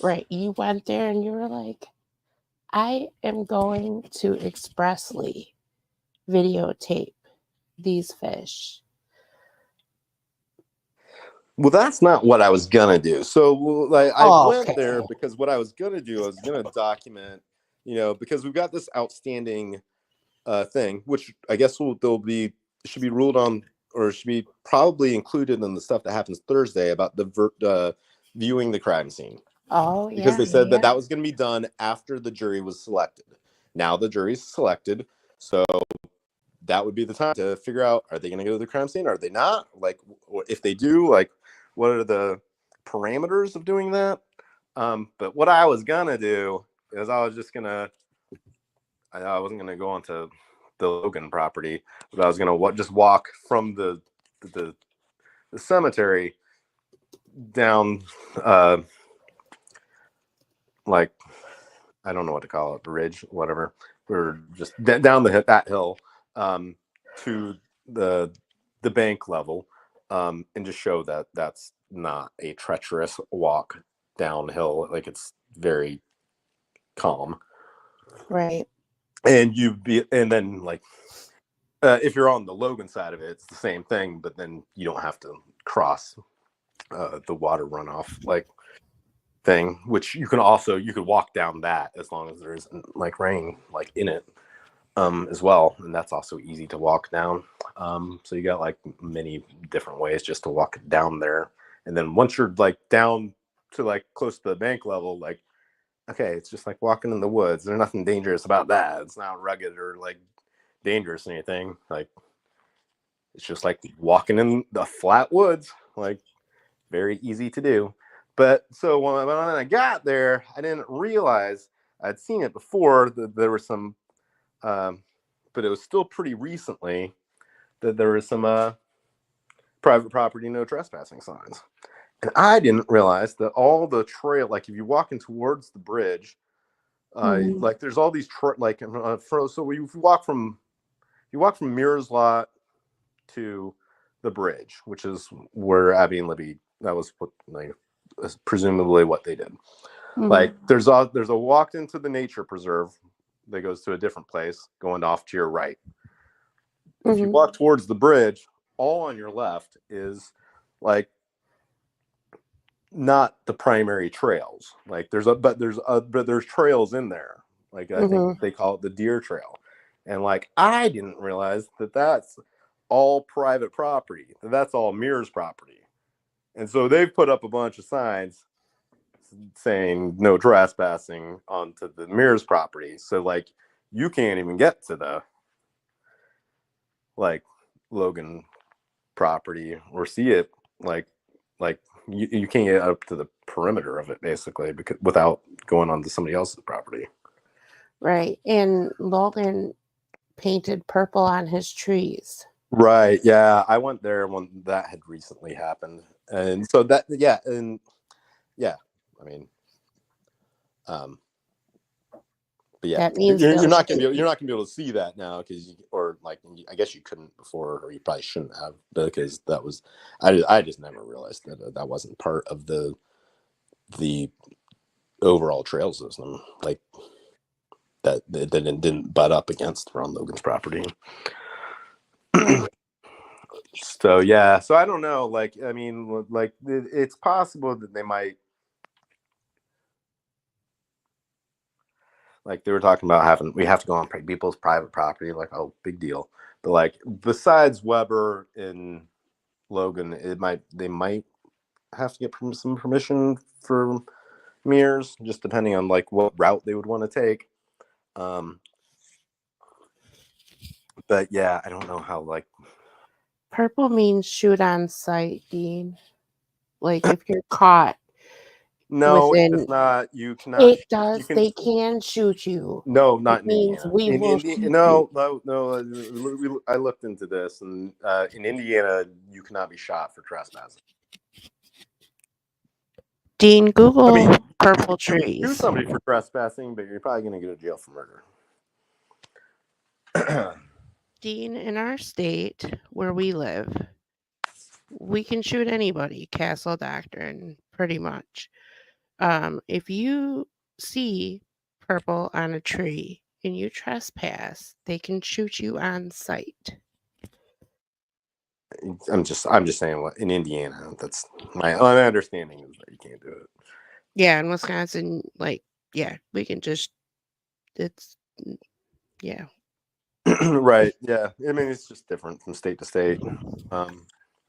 Right, you went there and you were like, I am going to expressly videotape these fish. Well, that's not what I was gonna do. So, like, I went there because what I was gonna do, I was gonna document, because we've got this outstanding thing, which I guess should be ruled on, or should be probably included in the stuff that happens Thursday about the viewing the crime scene. Oh, yeah. Because they said that was going to be done after the jury was selected. Now the jury's selected, so that would be the time to figure out, are they going to go to the crime scene? Are they not? Like, if they do, like, what are the parameters of doing that? But what I was going to do is I wasn't going to go onto the Logan property, but I was going to just walk from the cemetery down, like, I don't know what to call it, the ridge, whatever, or just down that hill, to the bank level, and just show that that's not a treacherous walk downhill. Like, it's very calm. Right. And then like, if you're on the Logan side of it, it's the same thing, but then you don't have to cross the water runoff like thing, which you could walk down that as long as there isn't like rain like in it as well, and that's also easy to walk down. So you got like many different ways just to walk down there, and then once you're like down to like close to the bank level, like okay, it's just like walking in the woods. There's nothing dangerous about that. It's not rugged or like dangerous or anything. Like it's just like walking in the flat woods, like very easy to do. But so when I got there, I didn't realize I'd seen it before. That there was some, but it was still pretty recently that there was some private property no trespassing signs. And I didn't realize that all the trail, like if you're walking towards the bridge, like there's all these so if you walk from Muir's Lot to the bridge, which is where Abby and Libby, that was what like presumably what they did. Like there's a walk into the nature preserve that goes to a different place going off to your right. If you walk towards the bridge, all on your left is like not the primary trails. Like there's trails in there. Like I think they call it the deer trail. And like I didn't realize that that's all private property. That's all Muir's property. And so they've put up a bunch of signs saying no trespassing onto the Muir's property. So like you can't even get to the like Logan property or see it like you can't get up to the perimeter of it basically because without going onto somebody else's property. Right. And Logan painted purple on his trees. Right. Yeah. I went there when that had recently happened. And so that, yeah. And yeah, I mean, but yeah, that means you're not gonna be able to see that now because I guess you couldn't before, or you probably shouldn't have because that was I just never realized that that wasn't part of the overall trail system, like that it didn't butt up against Ron Logan's property. So yeah, so I don't know. Like I mean, like it's possible that they might. Like they were talking about we have to go on people's private property, like, oh, big deal. But like besides Weber and Logan, they might have to get some permission for Mears, just depending on like what route they would want to take. But yeah, I don't know how like purple means shoot on sight, Dean. Like if you're caught. No, it does not. You cannot. It does. They can shoot you. No, not in means Indiana. we will shoot you. No. I looked into this, and in Indiana, you cannot be shot for trespassing. Dean, Google purple trees. Shoot somebody for trespassing, but you're probably going to go to jail for murder. Dean, in our state where we live, we can shoot anybody. Castle Doctrine, pretty much. If you see purple on a tree and you trespass, they can shoot you on sight. I'm just saying what in Indiana, that's my understanding is that you can't do it. Yeah, in Wisconsin, we can just Right. Yeah. I mean, it's just different from state to state.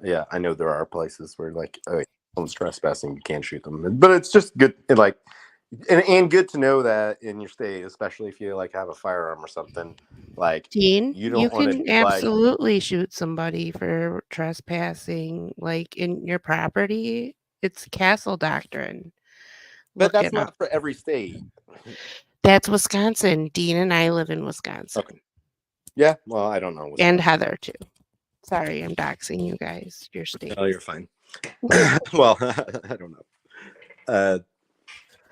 Yeah, I know there are places where like someone's trespassing, you can't shoot them, but it's just good and good to know that in your state, especially if you like have a firearm or something. Like, Dean, you can absolutely shoot somebody for trespassing, like in your property. It's Castle Doctrine. But that's not for every state. That's Wisconsin. Dean and I live in Wisconsin. Okay. Yeah, well, I don't know. Wisconsin. And Heather too. Sorry, I'm doxing you guys. Your state. Oh, you're fine. Well, I don't know.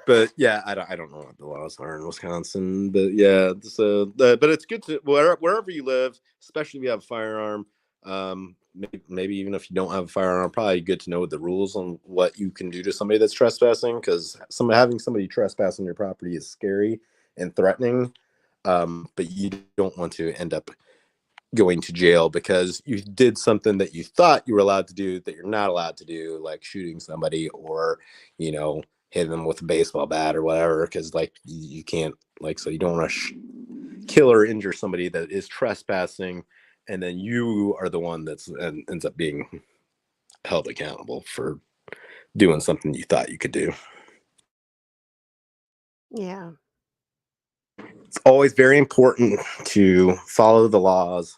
But yeah, I don't know what the laws are in Wisconsin. But yeah, so but it's good to wherever you live, especially if you have a firearm. Maybe even if you don't have a firearm, probably good to know the rules on what you can do to somebody that's trespassing, because having somebody trespass on your property is scary and threatening. But you don't want to end up going to jail because you did something that you thought you were allowed to do that you're not allowed to do, like shooting somebody or, you know, hitting them with a baseball bat or whatever, because like you can't, like, so you don't want to kill or injure somebody that is trespassing, and then you are the one that's and ends up being held accountable for doing something you thought you could do. Yeah. It's always very important to follow the laws,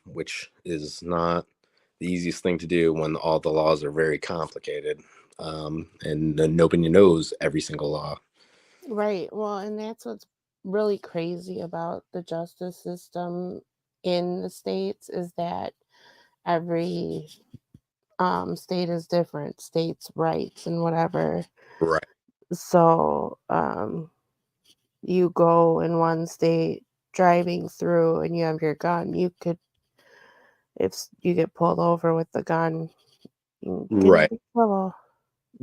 which is not the easiest thing to do when all the laws are very complicated, and nobody knows every single law. Right. Well, and that's what's really crazy about the justice system in the states is that every state is different, states' rights and whatever. Right. So you go in one state driving through and you have your gun, you could, if you get pulled over with the gun, you can get in Right. big trouble.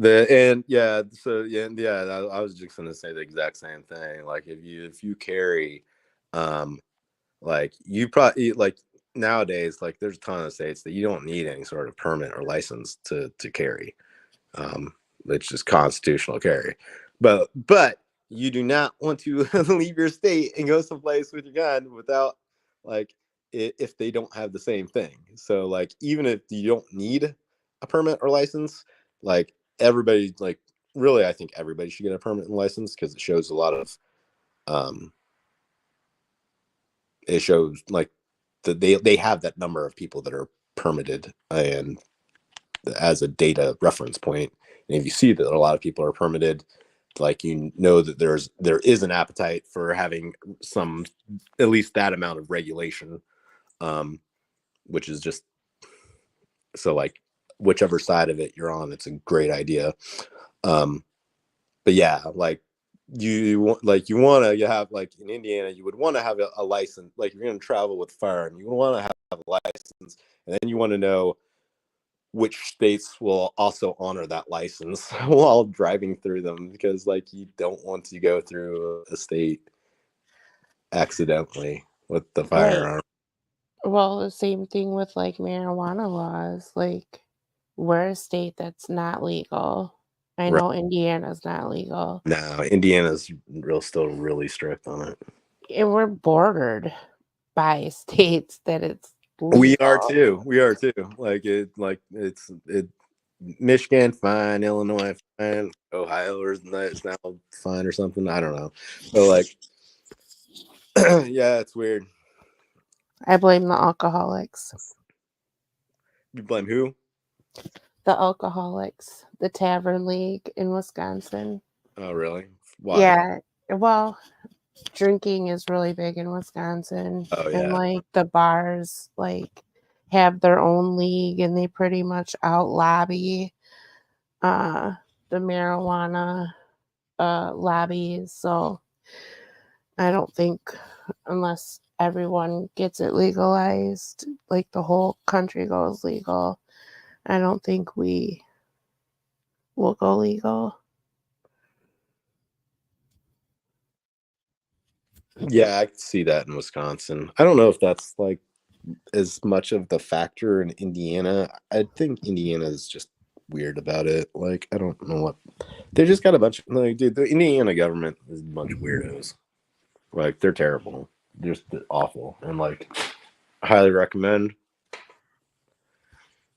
And yeah, so yeah, I was just gonna say the exact same thing. Like if you carry, um, like you probably like nowadays, like there's a ton of states that you don't need any sort of permit or license to carry. Um, it's just constitutional carry. But you do not want to leave your state and go someplace with your gun without like if they don't have the same thing. So like even if you don't need a permit or license, like everybody like really I think everybody should get a permit and license because it shows a lot of um it shows like that they have that number of people that are permitted and as a data reference point. And if you see that a lot of people are permitted, like you know that there is an appetite for having some at least that amount of regulation, um, which is just so like whichever side of it you're on, it's a great idea. Um, but yeah, like you want like you have like in Indiana, you would want to have a license. Like you're going to travel with firearm, you want to have a license, and then you want to know which states will also honor that license while driving through them because like you don't want to go through a state accidentally with the Right. firearm. Well, the same thing with like marijuana laws. Like, we're a state that's not legal. I Right know Indiana's not legal. now, Indiana's still really strict on it. And we're bordered by states that it's We are legal. too. We are too. Like it. Michigan fine, Illinois fine, Ohio or it's now fine or something. I don't know. So like, yeah, it's weird. I blame the alcoholics. You blame who? The alcoholics, the Tavern League in Wisconsin. Oh, really? Why? Yeah. Well, drinking is really big in Wisconsin, Oh, and yeah. like the bars like have their own league and they pretty much out lobby uh the marijuana lobbies. So I don't think, unless everyone gets it legalized, like the whole country goes legal, I don't think we will go legal. Yeah, I can see that in Wisconsin. I don't know if that's like as much of the factor in Indiana. I think Indiana is just weird about it. Like, I don't know what they just got a bunch of like, dude, the Indiana government is a bunch of weirdos. Like, they're terrible. They're just awful. And like, I highly recommend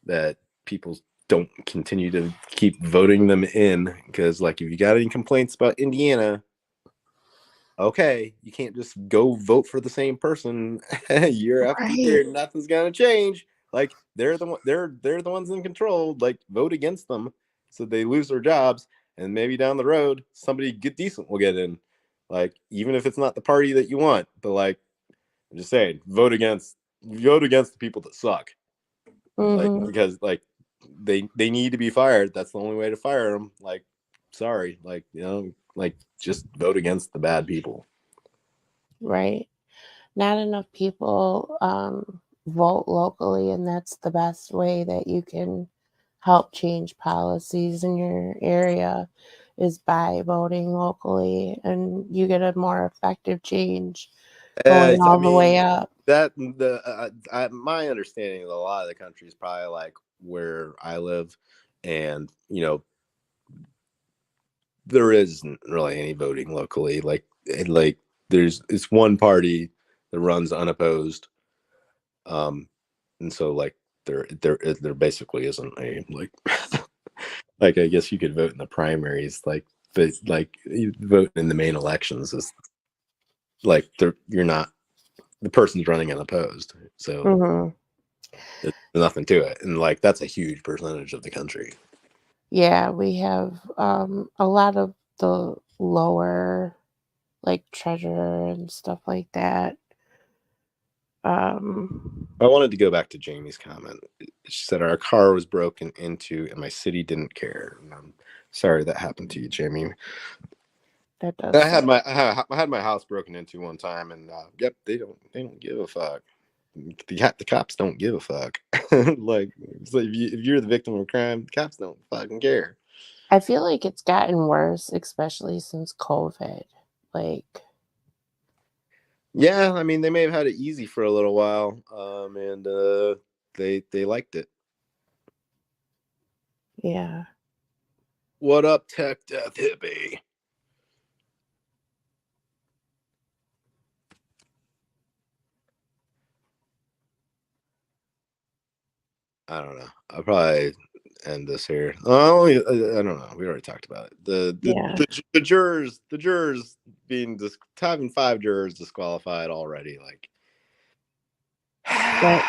that people don't continue to keep voting them in because, like, if you got any complaints about Indiana, okay, you can't just go vote for the same person year after Right. year. Nothing's gonna change. Like they're the ones in control. Like vote against them so they lose their jobs, and maybe down the road somebody get decent will get in. Like even if it's not the party that you want, but like I'm just saying, vote against the people that suck. Like Hmm. because like they need to be fired. That's the only way to fire them. Like sorry, like like just vote against the bad people. Right. Not enough people vote locally, and that's the best way that you can help change policies in your area is by voting locally, and you get a more effective change going I all the way mean, up. my understanding of a lot of the country is probably like where I live, and there isn't really any voting locally. Like it's one party that runs unopposed, and so like there basically isn't a like like I guess you could vote in the primaries, but like you vote in the main elections is like you're not the person's running unopposed, so Hmm. there's nothing to it, and like that's a huge percentage of the country. Yeah, we have a lot of the lower, like treasurer and stuff like that. I wanted to go back to Jamie's comment. She said our car was broken into and my city didn't care. And I'm sorry that happened to you, Jamie. that does suck. I had my house broken into one time, and yep, they don't give a fuck. The cops don't give a fuck. Like, so if you're the victim of a crime, the cops don't fucking care. I feel like it's gotten worse, especially since COVID. Like, Yeah, I mean they may have had it easy for a little while, and they liked it. yeah. What up, Tech Death Hippie? I don't know. I'll probably end this here. Oh, I don't know. We already talked about it. Yeah. The jurors being having 5 jurors disqualified already. Like, But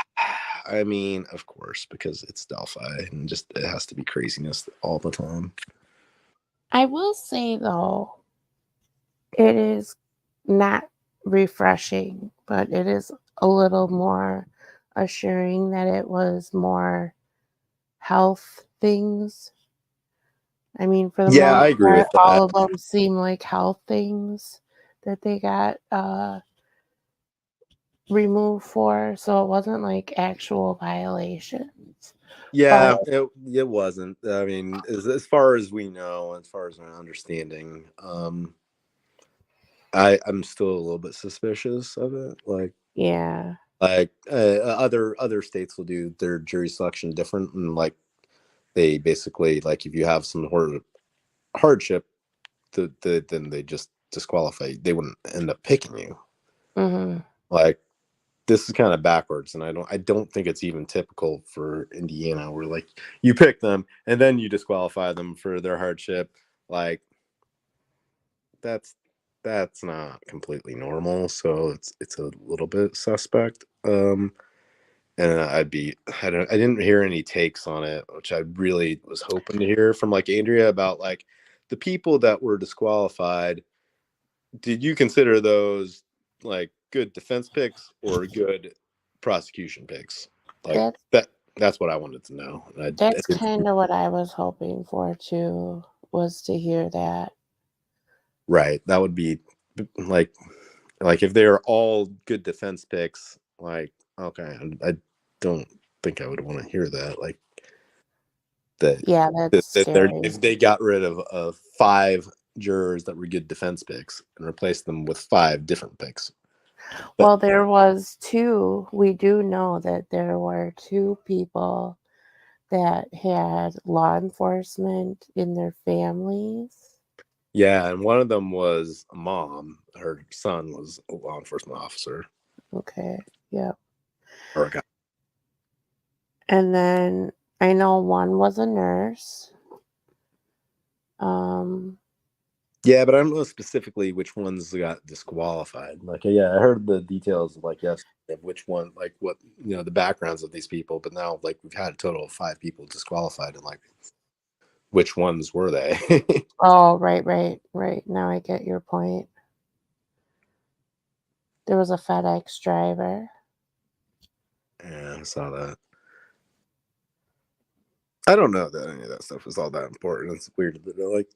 I mean, of course, because it's Delphi and just it has to be craziness all the time. I will say though, it is not refreshing, but it is a little more assuring that it was more health things. I mean, for the Yeah, most I agree part, with all that. of them seem like health things that they got removed for, so it wasn't like actual violations. But Yeah, it wasn't. I mean, as far as we know, as far as my understanding, I'm still a little bit suspicious of it. yeah, Other states will do their jury selection different, and like they basically like if you have some hardship, then they just disqualify. They wouldn't end up picking you. hmm, Like this is kind of backwards, and I don't think it's even typical for Indiana, where like you pick them and then you disqualify them for their hardship. Like that's that's not completely normal, so it's a little bit suspect. And I didn't hear any takes on it, which I really was hoping to hear from like Andrea about like the people that were disqualified. Did you consider those like good defense picks or good prosecution picks? Like that's that's what I wanted to know. that's kind of what I was hoping for too, was to hear that. Right. That would be like like if they are all good defense picks, like okay, I don't think I would want to hear that. Like that Yeah, that's scary. if they got rid of 5 jurors that were good defense picks and replaced them with 5 different picks. But Well, there was two. We do know that there were two people that had law enforcement in their families. yeah, and one of them was a mom. Her son was a law enforcement officer Okay. Yeah. or a guy. And then I know one was a nurse. Um, Yeah, but I don't know specifically which ones got disqualified. Like, yeah, I heard the details of like yes, of which one, like what the backgrounds of these people. But now, like, we've had a total of 5 people disqualified, and like, which ones were they? oh, right. Now I get your point. There was a FedEx driver. Yeah, I saw that. I don't know that any of that stuff is all that important. It's weird that they're like.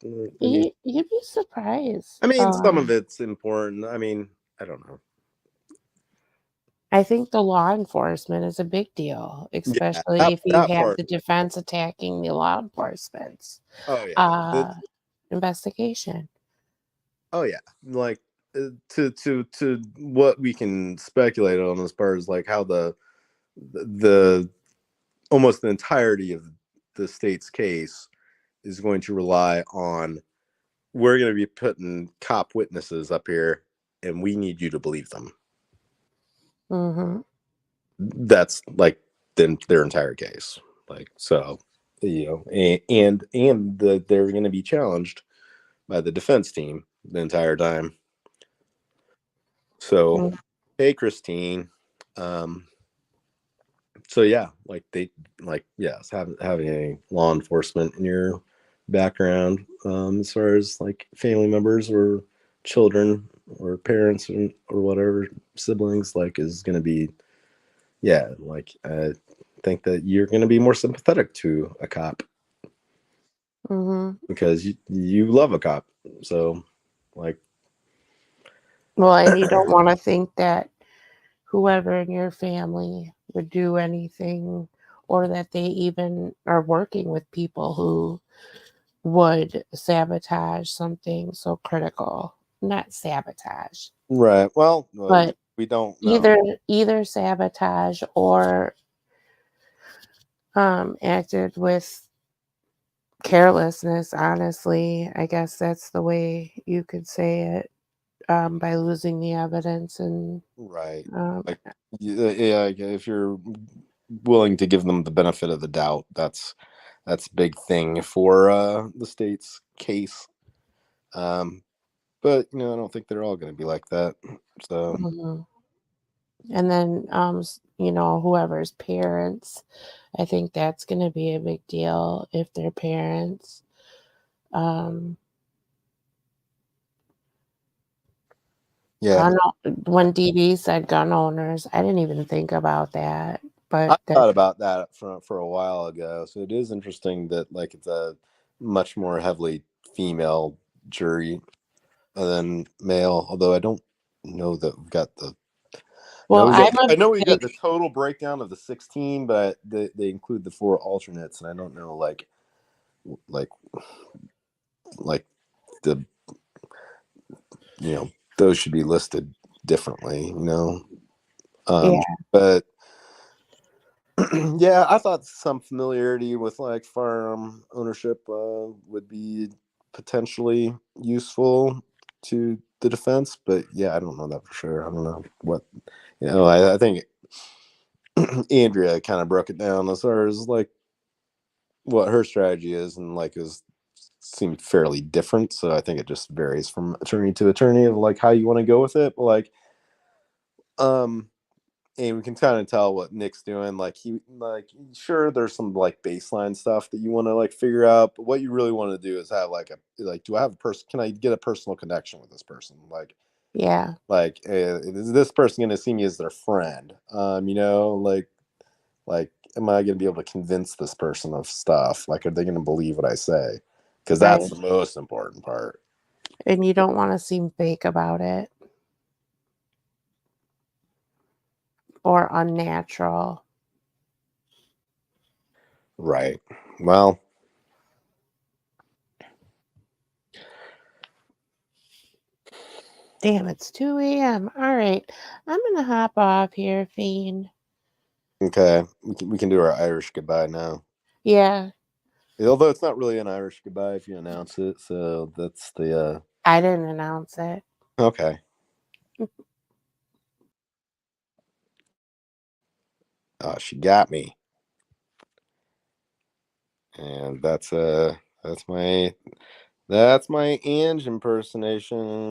You'd be surprised. I mean, some of it's important. I mean, I don't know. I think the law enforcement is a big deal, Yeah, especially if you that have part. the defense attacking the law enforcement's Oh yeah, uh, investigation. oh yeah. Like to what we can speculate on as far as like how the almost the entirety of the state's case is going to rely on, we're going to be putting cop witnesses up here and we need you to believe them. Mm-hmm. That's like their entire case. Like, so, you know, and they're going to be challenged by the defense team the entire time. So, Mm-hmm. hey, Christine. So yeah, like they, like, yes, having a law enforcement in your background, as far as like family members or children or parents or whatever, siblings, like, is going to be, yeah, like, I think that you're going to be more sympathetic to a cop Mm-hmm. because you love a cop. So, like, Well, and you don't want to think that whoever in your family would do anything, or that they even are working with people who would sabotage something so critical. Not sabotage, right. Well, but we don't know. either sabotage or acted with carelessness. Honestly, I guess that's the way you could say it, by losing the evidence. And Right. um, Like, yeah, if you're willing to give them the benefit of the doubt, that's a big thing for the state's case. But you know, I don't think they're all going to be like that. So, mhm. And then whoever's parents, I think that's going to be a big deal if they're parents. um yeah, gun When DD said gun owners, I didn't even think about that, I but thought that's about that for a while ago. So it is interesting that like it's a much more heavily female jury than male. Although I don't know that we've got the. well, I'm I a know we got big the total breakdown of the 16, but they include the 4 alternates, and I don't know like like the, you know, those should be listed differently, you know. yeah. But yeah, I thought some familiarity with like firearm ownership would be potentially useful to the defense, but yeah, I don't know that for sure. I don't know what, you know. I think Andrea kind of broke it down as far as like what her strategy is, and like is seemed fairly different. So I think it just varies from attorney to attorney of like how you want to go with it. But like, um, and we can kind of tell what Nick's doing. Like, he, like, sure, there's some like baseline stuff that you want to like figure out, but what you really want to do is have like do I have a person? Can I get a personal connection with this person? Yeah. Is this person going to see me as their friend? You know, like, am I going to be able to convince this person of stuff? Like, are they going to believe what I say? Because that's Right. the most important part. And you don't want to seem fake about it or unnatural. Right. Well, Damn, it's 2 a.m. All right. I'm going to hop off here, Fiend. okay. We can do our Irish goodbye now. Yeah, Although it's not really an Irish goodbye if you announce it. So that's the I didn't announce it. okay. She got me. And that's my Ange impersonation.